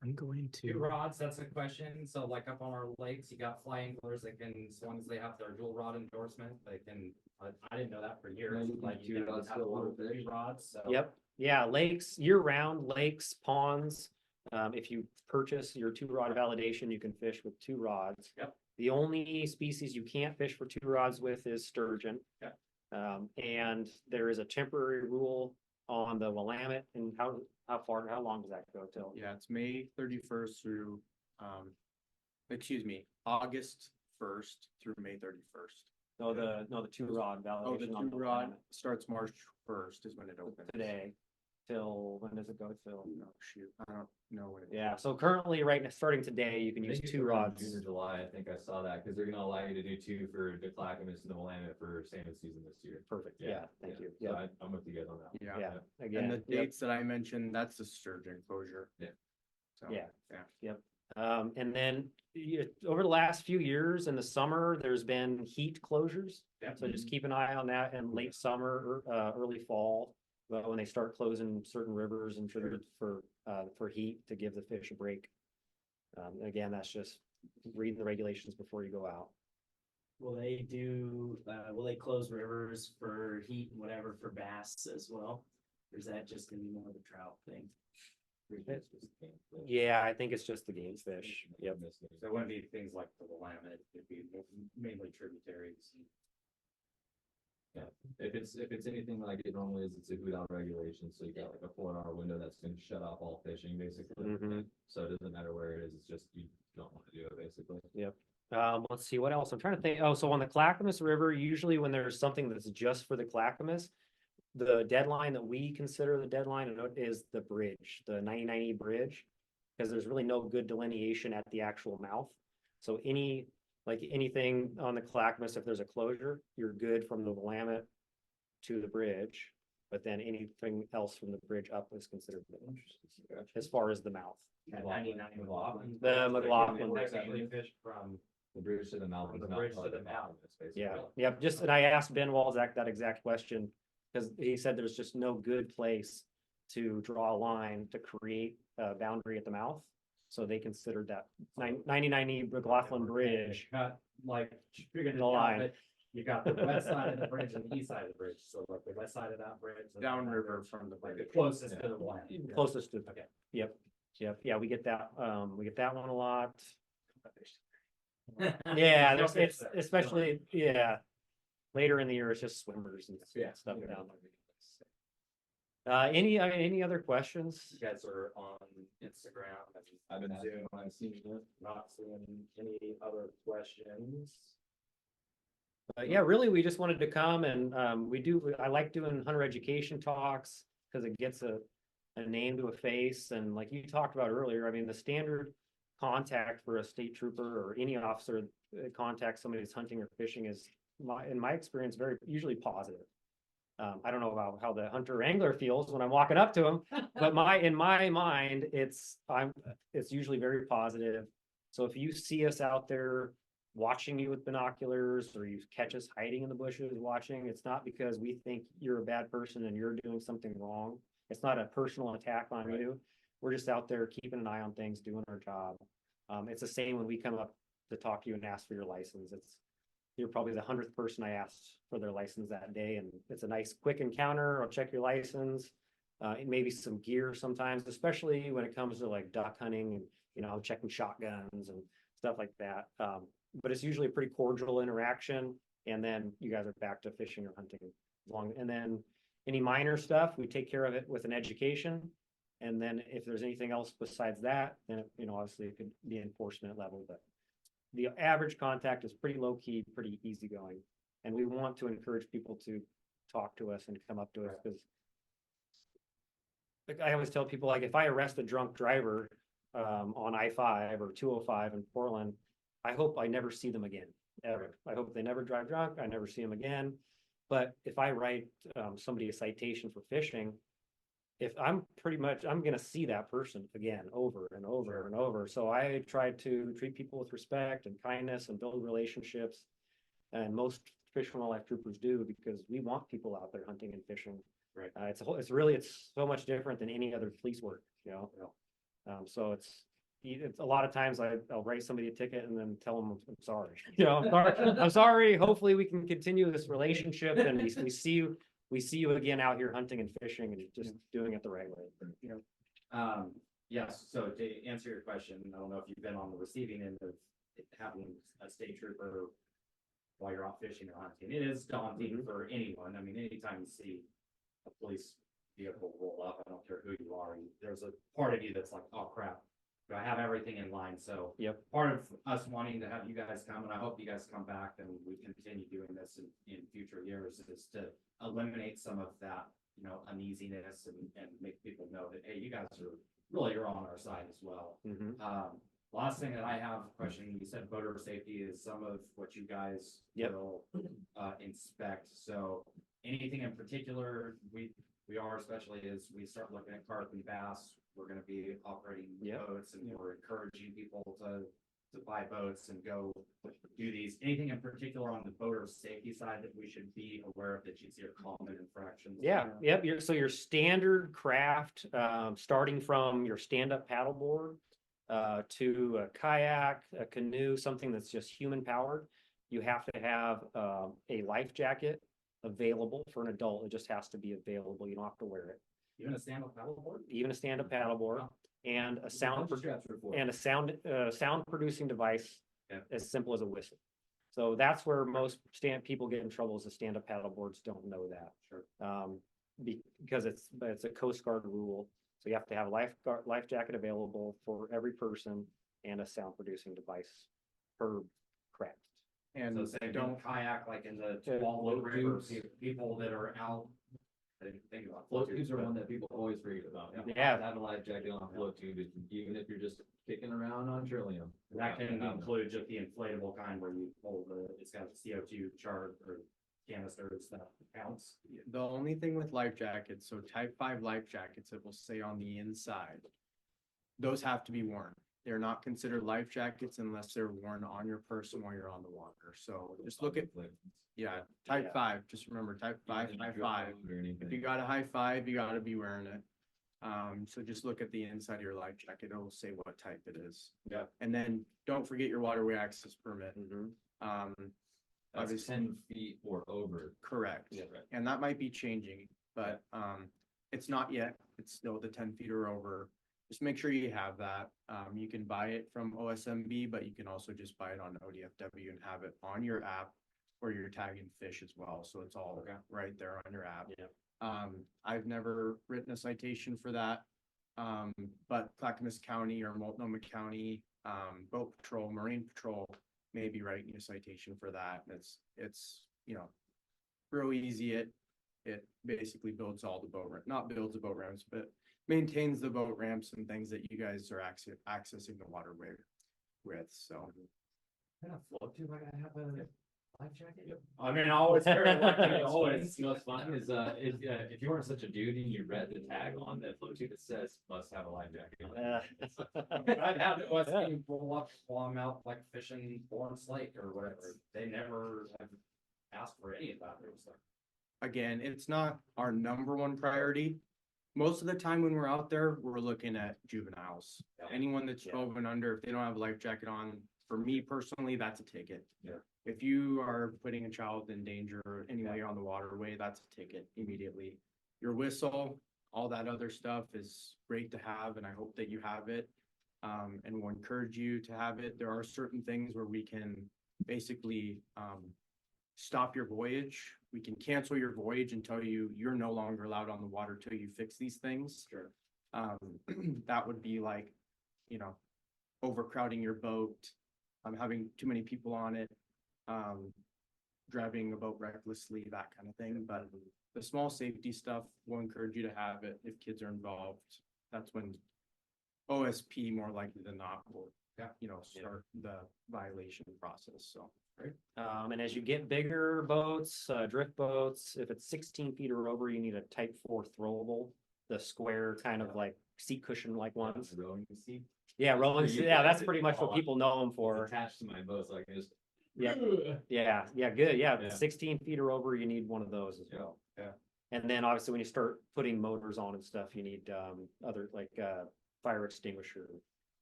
I'm going 2 rods, that's a question. So like up on our lakes, you got fly anglers that can, as long as they have their dual rod endorsement, they can, I didn't know that for years. Yeah, you can Like you 2 can rods have still water 2 fish. rods, so. Yep. Yeah, lakes, year-round, lakes, ponds. If you purchase your 2-rod validation, you can fish with 2 rods. Yep. The only species you can't fish for 2 rods with is sturgeon. Yep. And there is a temporary rule on the Willamette. And how long does that go till? Yeah, it's May 31st through, August 1st through May 31st. No, the two rod Oh, the validation on two the rod limit starts March 1st is when it opens. today. Till, when does it go till? Oh, shoot, I don't know when it. Yeah, so currently, right now, starting today, you can I use think it's two around rods. June or July, I think I saw that, because they're gonna allow you to do two for the Clackamas and the Willamette for salmon season this year. Perfect, yeah, thank you. So Yeah, I'm with you guys on that. Yeah, yeah, and again. the yep. dates that I mentioned, that's the sturgeon closure. Yeah. So, Yeah. yeah. And then over the last few years in the summer, there's been heat closures. Yeah. So just keep an eye on that in late summer, early fall, when they start closing certain rivers and for heat to give the fish a break. Again, that's just reading the regulations before you go out. Will they close rivers for heat and whatever for bass as well? Or is that just gonna be more of a trout thing? Yeah, I think it's just the game fish. Yep. So it wouldn't be things like the Willamette, it'd be mainly tributaries. Yeah, if it's anything like it normally is, it's a good out regulation, so you got like a 4-hour window that's gonna shut off all fishing, basically. Mhm. So it doesn't matter where it is, it's just, you don't wanna do it, basically. Let's see, what else? I'm trying to think. Oh, so on the Clackamas River, usually when there's something that's just for the Clackamas, the deadline that we consider the deadline is the bridge, the 99E bridge, because there's really no good delineation at the actual mouth. So anything on the Clackamas, if there's a closure, you're good from the Willamette to the bridge, but then anything else from the bridge up is considered village, as far as the mouth. At 99 McLaughlin. The McLaughlin. Technically fish from The bridge to the mouth. From is the not bridge part to of the mouth. it's basically. Yeah, yep, and I asked Ben Walczak that exact question, because he said there's just no good place to draw a line to create a boundary at the mouth. So they considered that 99E McLaughlin Bridge. Got like, figuring The line. You got the west side of the bridge and the east side of the bridge, so like the west side of that bridge. and the Downriver bridge, from the Like the bridge. closest to the Willamette. Closest to, Okay. yep, yeah, we get that one a lot. Yeah, No there's, fish it's there. especially, yeah. Later in the year, it's just swimmers and Yeah. stuff down there. Any other questions? You guys are on Instagram I've and been Zoom, I've seen it. not seeing any other questions. Yeah, really, we just wanted to come and I like doing hunter education talks because it gets a name to a face. And like you talked about earlier, I mean, the standard contact for a state trooper or any officer that contacts somebody that's hunting or fishing is, in my experience, usually positive. I don't know about how the hunter angler feels when I'm walking up to him, but in my mind, it's usually very positive. So if you see us out there watching you with binoculars, or you catch us hiding in the bushes watching, it's not because we think you're a bad person and you're doing something wrong. It's not a personal attack on you. We're just out there keeping an eye on things, doing our job. It's the same when we come up to talk to you and ask for your license. You're probably the 100th person I asked for their license that day, and it's a nice quick encounter. I'll check your license, maybe some gear sometimes, especially when it comes to like duck hunting and, checking shotguns and stuff like that. But it's usually a pretty cordial interaction, and then you guys are back to fishing or hunting and then any minor stuff, we take care of it with an education. And then if there's anything else besides that, then, obviously it could be enforcement level, but the average contact is pretty low key, pretty easygoing. And we want to encourage people to talk to us and come up to us, because like I always tell people, like if I arrest a drunk driver on I-5 or 205 in Portland, I hope I never see them again, ever. I hope they never drive drunk. I never see them again. But if I write somebody a citation for fishing, I'm gonna see that person again over and over and over. So I try to treat people with respect and kindness and build relationships. And most Fish and Wildlife troopers do, because we want people out there hunting and fishing. Right. It's so much different than any other police work, so it's a lot of times I'll write somebody a ticket and then tell them I'm sorry. I'm sorry. Hopefully we can continue this relationship and we see you again out here hunting and fishing and just doing it the right way. Yes, so to answer your question, I don't know if you've been on the receiving end of having a state trooper while you're out fishing or hunting. It is daunting for anyone. I mean, anytime you see a police vehicle roll up, I don't care who you are, there's a part of you that's like, oh crap, I have everything in line, so. Yep. Part of us wanting to have you guys come, and I hope you guys come back and we continue doing this in future years, is to eliminate some of that, you know, uneasiness and make people know that, hey, you guys are really, you're on our side as well. Mhm. Last thing that I have a question, you said voter safety is some of what you guys Yep. will inspect. So anything in particular, we are, especially as we start looking at carp and bass, we're gonna be operating Yep. boats, and we're encouraging people to buy boats and go do these. Anything in particular on the voter safety side that we should be aware of that you see are common infractions? Yeah, yep, so your standard craft, starting from your stand-up paddleboard, to a kayak, a canoe, something that's just human powered. You have to have, a life jacket available for an adult. It just has to be available. You don't have to wear it. Even a stand-up paddleboard? Even a stand-up paddleboard and a sound, Straps are for. and a sound producing device Yeah. as simple as a whistle. So that's where most people get in trouble, is the stand-up paddleboards don't know that. Sure. Because it's a Coast Guard rule. So you have to have a life jacket available for every person and a sound producing device per craft. And So say don't kayak like in the Yeah. Wallow Float River, tubes. people that are out. I didn't think about Float tubes are but- one that people always forget about. You Yeah. have to have a life jacket on a float tube, even if you're just kicking around on Trillium. That can include just the inflatable kind where you hold it's got a CO2 chart or canisters that counts. the only thing with life jackets, so type 5 life jackets, it will say on the inside. Those have to be worn. They're not considered life jackets unless they're worn on your person while you're on the water. So just look at, yeah, type Yeah. 5, just remember type 5, high five. If you got a high five, you gotta be wearing it. So just look at the inside of your life jacket. It'll say what type it is. Yeah. And then don't forget your waterway access permit. Mhm. That's Obviously- 10 feet or over. Correct. Yeah. And that might be changing, but it's not yet. It's still the 10 feet or over. Just make sure you have that. You can buy it from OSMB, but you can also just buy it on ODFW and have it on your app where you're tagging fish as well. So it's all right there on your app. Yeah. I've never written a citation for that. But Clackamas County or Multnomah County, Boat Patrol, Marine Patrol may be writing you a citation for that. And it's, you know, real easy. It basically builds all the not builds the boat ramps, but maintains the boat ramps and things that you guys are accessing the waterway with, so. Can I float tube? I gotta have a life jacket? I mean, I always hear it like, always. You know, what's funny is, if you weren't such a dude and you read the tag on that float tube, it says must have a life jacket. on it. I've had OSP roll up while I'm out like fishing Lawrence Lake or whatever. They never have asked for any of that. It was like, Again, it's not our number one priority. Most of the time when we're out there, we're looking at juveniles. Yeah. Anyone that's Yeah. 12 and under, if they don't have a life jacket on, for me personally, that's a ticket. Yeah. If you are putting a child in danger anyway on the waterway, that's a ticket immediately. Your whistle, all that other stuff is great to have, and I hope that you have it. And we'll encourage you to have it. There are certain things where we can basically, stop your voyage. We can cancel your voyage and tell you you're no longer allowed on the water till you fix these things. Sure. That would be like, you know, overcrowding your boat, having too many people on it, driving a boat recklessly, that kind of thing. But the small safety stuff, we'll encourage you to have it if kids are involved. That's when OSP more likely than not will, you know, start the violation process, so. And as you get bigger boats, drift boats, if it's 16 feet or over, you need a type 4 throwable, the square kind of like seat cushion like ones. Rowing seat. Yeah, rolling, You yeah, guys that's did pretty much what all people know them It's for. attached to my boat, so I can just. Yeah, yeah, good, yeah, Yeah. 16 feet or over, you need one of those as Yeah, well. yeah. And then obviously when you start putting motors on and stuff, you need other like fire extinguisher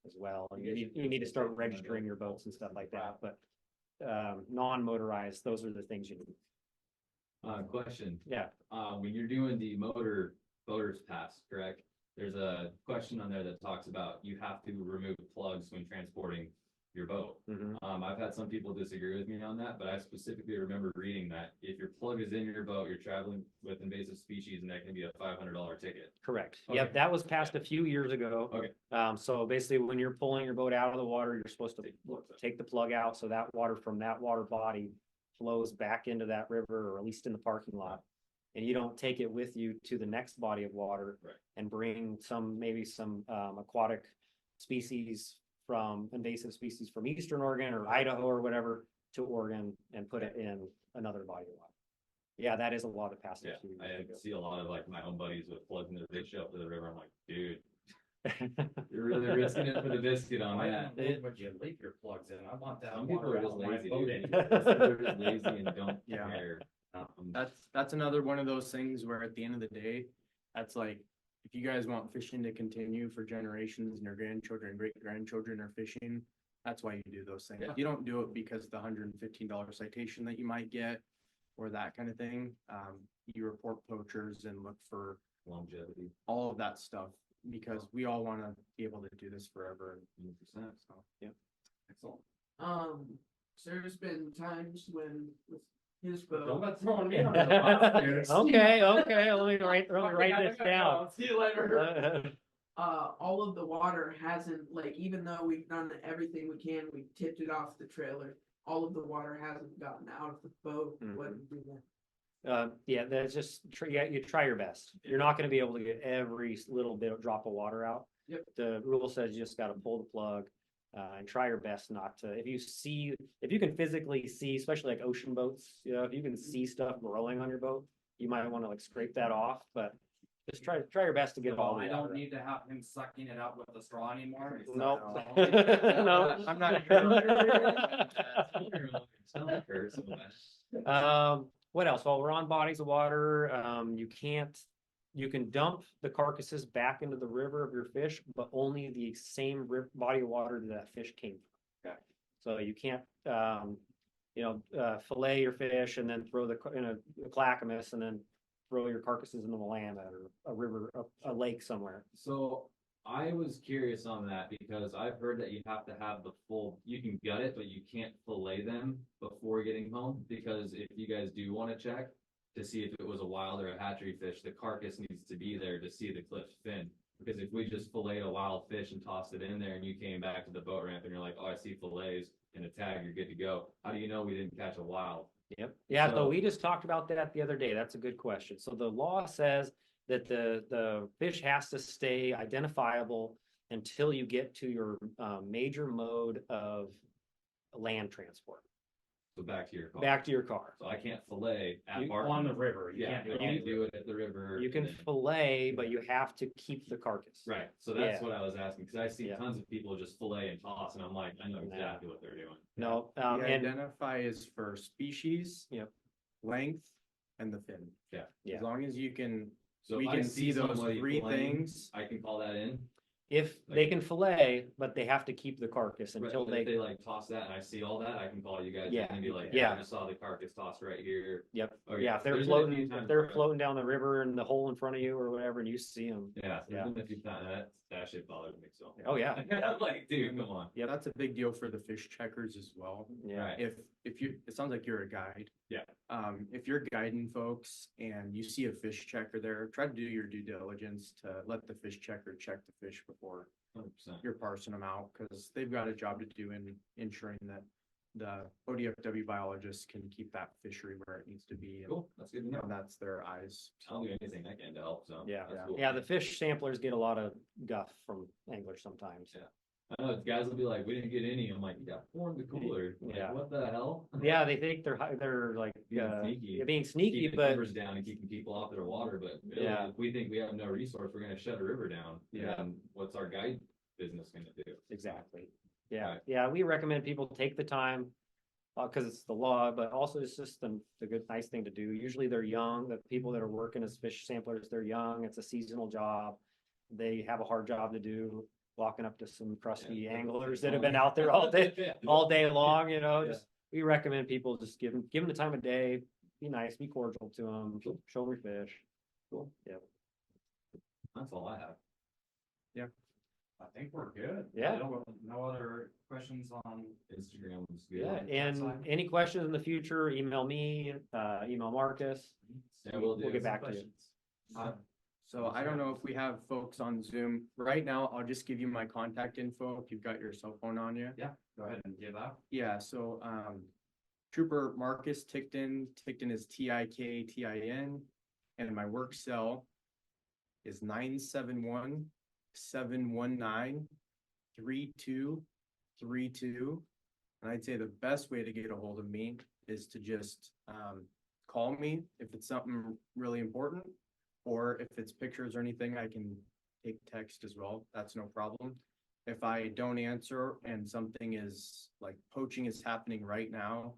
as well. And you need to start registering your boats and stuff like that, but non-motorized, those are the things you need. Question, Yeah, when you're doing the voters pass, correct? There's a question on there that talks about you have to remove plugs when transporting your boat. mhm. I've had some people disagree with me on that, but I specifically remember reading that if your plug is in your boat, you're traveling with invasive species, and that can be a $500 ticket. Correct. Okay. Yep, that was passed a few years ago. Okay. So basically, when you're pulling your boat out of the water, you're supposed to take the plug out, so that water from that water body flows back into that river, or at least in the parking lot. And you don't take it with you to the next body of water. Right. And bring maybe some aquatic species from invasive species from Eastern Oregon or Idaho or whatever to Oregon and put it in another body of water. Yeah, that is a law that passed. Yeah, a few years I ago. see a lot of like my own buddies with plugs in their, they show up to the river. I'm like, dude, you're really risking it for the biscuit on that. Would you leave your plugs in? I want that. Some people are just lazy, dude. Anyway. Some people are just lazy and don't Yeah. care. That's another one of those things where at the end of the day, that's like, if you guys want fishing to continue for generations and your grandchildren and great grandchildren are fishing, that's why you do those things. Yeah. You don't do it because of the $115 citation that you might get or that kind of thing. You report poachers and look for Longevity, all of that stuff because we all want to be able to do this forever. 100%. So, yeah. Excellent. So there's been times when with his Don't boat, about throwing me under the bus there. Okay, let me write this down. See you later. all of the water hasn't, like, even though we've done everything we can, we tipped it off the trailer, all of the water hasn't gotten out of the boat. Mhm. What do we do then? Yeah, that's just, you try your best. You're not gonna be able to get every little bit of drop of water out. Yep. The rule says you just gotta pull the plug, and try your best not to, if you can physically see, especially like ocean boats, you know, if you can see stuff growing on your boat, you might wanna like scrape that off, but just try your best to get all the I water don't out. need to have him sucking it out with a straw anymore. Nope. So- No. I'm not. What else? While we're on bodies of water, you can dump the carcasses back into the river of your fish, but only the same body of water that fish came from. Okay. So you can't, fillet your fish and then throw in a clackamas and then throw your carcasses into the Willamette or a river, a lake somewhere. So I was curious on that because I've heard that you have to have the full, you can gut it, but you can't fillet them before getting home. Because if you guys do want to check to see if it was a wild or a hatchery fish, the carcass needs to be there to see the clipped fin. Because if we just filleted a wild fish and tossed it in there and you came back to the boat ramp and you're like, oh, I see fillets and a tag, you're good to go. How do you know we didn't catch a wild? Yep. Yeah, so So- we just talked about that the other day. That's a good question. So the law says that the fish has to stay identifiable until you get to your major mode of land transport, So back to your car. back to your car. So I can't fillet at You- Barton. on the river, you Yeah, can't do I it. can't do it at the river. You can and then- fillet, but you have to keep the carcass. Right, so that's Yeah. what I was asking, because I see Yeah. tons of people just fillet and toss, and I'm like, I know exactly what they're doing. No, The and identify is for species. Yep. Length and the fin. Yeah. Yeah. As long as you can, So we if I can see those somebody three filleting, things. I can call that in. if they can fillet, but they have to keep the carcass Right, until but if they, they like toss that and I see all that, I can call you guys Yeah. and be like, Yeah. I just saw the carcass tossed right here. yep. Okay, Yeah, if they're there's been a few floating, times if they're where- floating down the river in the hole in front of you or whatever, and you see them. Yeah, Yeah. there's been a few times, that shit bothered me, so. Oh, yeah. I'm like, dude, come on. Yep. That's a big deal for the fish checkers as well. Yeah. Right. If you, it sounds like you're a guide. Yeah. If you're guiding folks and you see a fish checker there, try to do your due diligence to let the fish checker check the fish before 100%. you're parsing them out, because they've got a job to do in ensuring that the ODFW biologists can keep that fishery where it needs to be. And Cool, that's good to you know, know. that's their eyes. I'll do anything I can to help, so. Yeah, that's cool. yeah, the fish samplers get a lot of guff from anglers sometimes. Yeah. I know guys will be like, we didn't get any. I'm like, you got four in the cooler. Like, Yeah. what the hell? Yeah, they think they're like, Being sneaky. being sneaky, Keeping the but rivers down and keeping people off their water, but really, Yeah. if we think we have no resource, we're gonna shut a river down. Yeah. And what's our guide business gonna do? exactly. Yeah, Right. yeah, we recommend people take the time, cause it's the law, but also it's just the good, nice thing to do. Usually they're young, the people that are working as fish samplers, they're young, it's a seasonal job. They have a hard job to do, walking up to some crusty Yeah. anglers that have been out there all day long, you know, just, we recommend people just give them the time of day, be nice, be cordial to them, show them your fish. Cool. Yep. That's all I have. I think we're good. Yeah. No other questions on? Instagram was good. Yeah, and any questions in the future, email me, email Marcus. Yeah, we'll do. We'll get back to you. So I don't know if we have folks on Zoom. Right now, I'll just give you my contact info if you've got your cell phone on you. Yeah, go ahead and give that. Yeah, so Trooper Marcus Tiktin, Tiktin is Tiktin, and my work cell is 971-719-3232. And I'd say the best way to get a hold of me is to just call me if it's something really important, or if it's pictures or anything, I can take text as well. That's no problem. If I don't answer and something is like poaching is happening right now,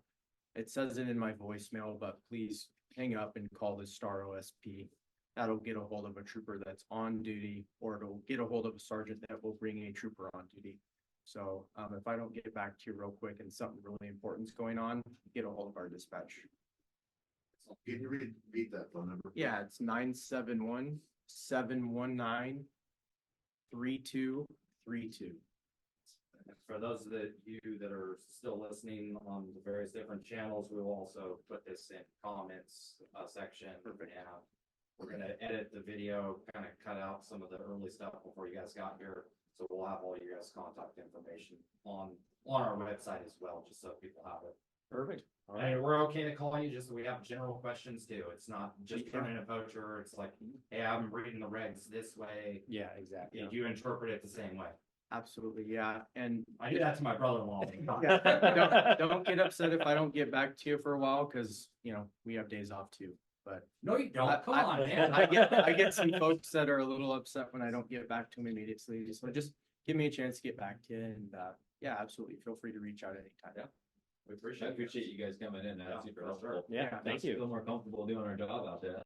it says it in my voicemail, but please hang up and call the Star OSP. That'll get a hold of a trooper that's on duty, or it'll get a hold of a sergeant that will bring a trooper on duty. So if I don't get back to you real quick and something really important's going on, get a hold of our dispatch. Can you repeat that phone number? Yeah, it's 971-719-3232. For those that you that are still listening on the various different channels, we will also put this in comments section. And we're gonna edit the video, kind of cut out some of the early stuff before you guys got here. So we'll have all your guys' contact information on our website as well, just so people have it. Perfect. All right. And we're okay to call you, just so we have general questions too. It's not just turning a poacher. It's like, hey, I'm reading the regs this way. Yeah, exactly. Did you interpret it the same way? Absolutely, yeah. And I do that to my brother-in-law. don't get upset if I don't get back to you for a while, because we have days off too. But No, you don't. Come on, man. I get some folks that are a little upset when I don't get back to them immediately. So just give me a chance to get back to you, and yeah, absolutely. Feel free to reach out anytime. Yeah. We I appreciate appreciate you guys coming in. Yeah, That's super for helpful. sure. Yeah, thank you. Feel more comfortable doing our job out there.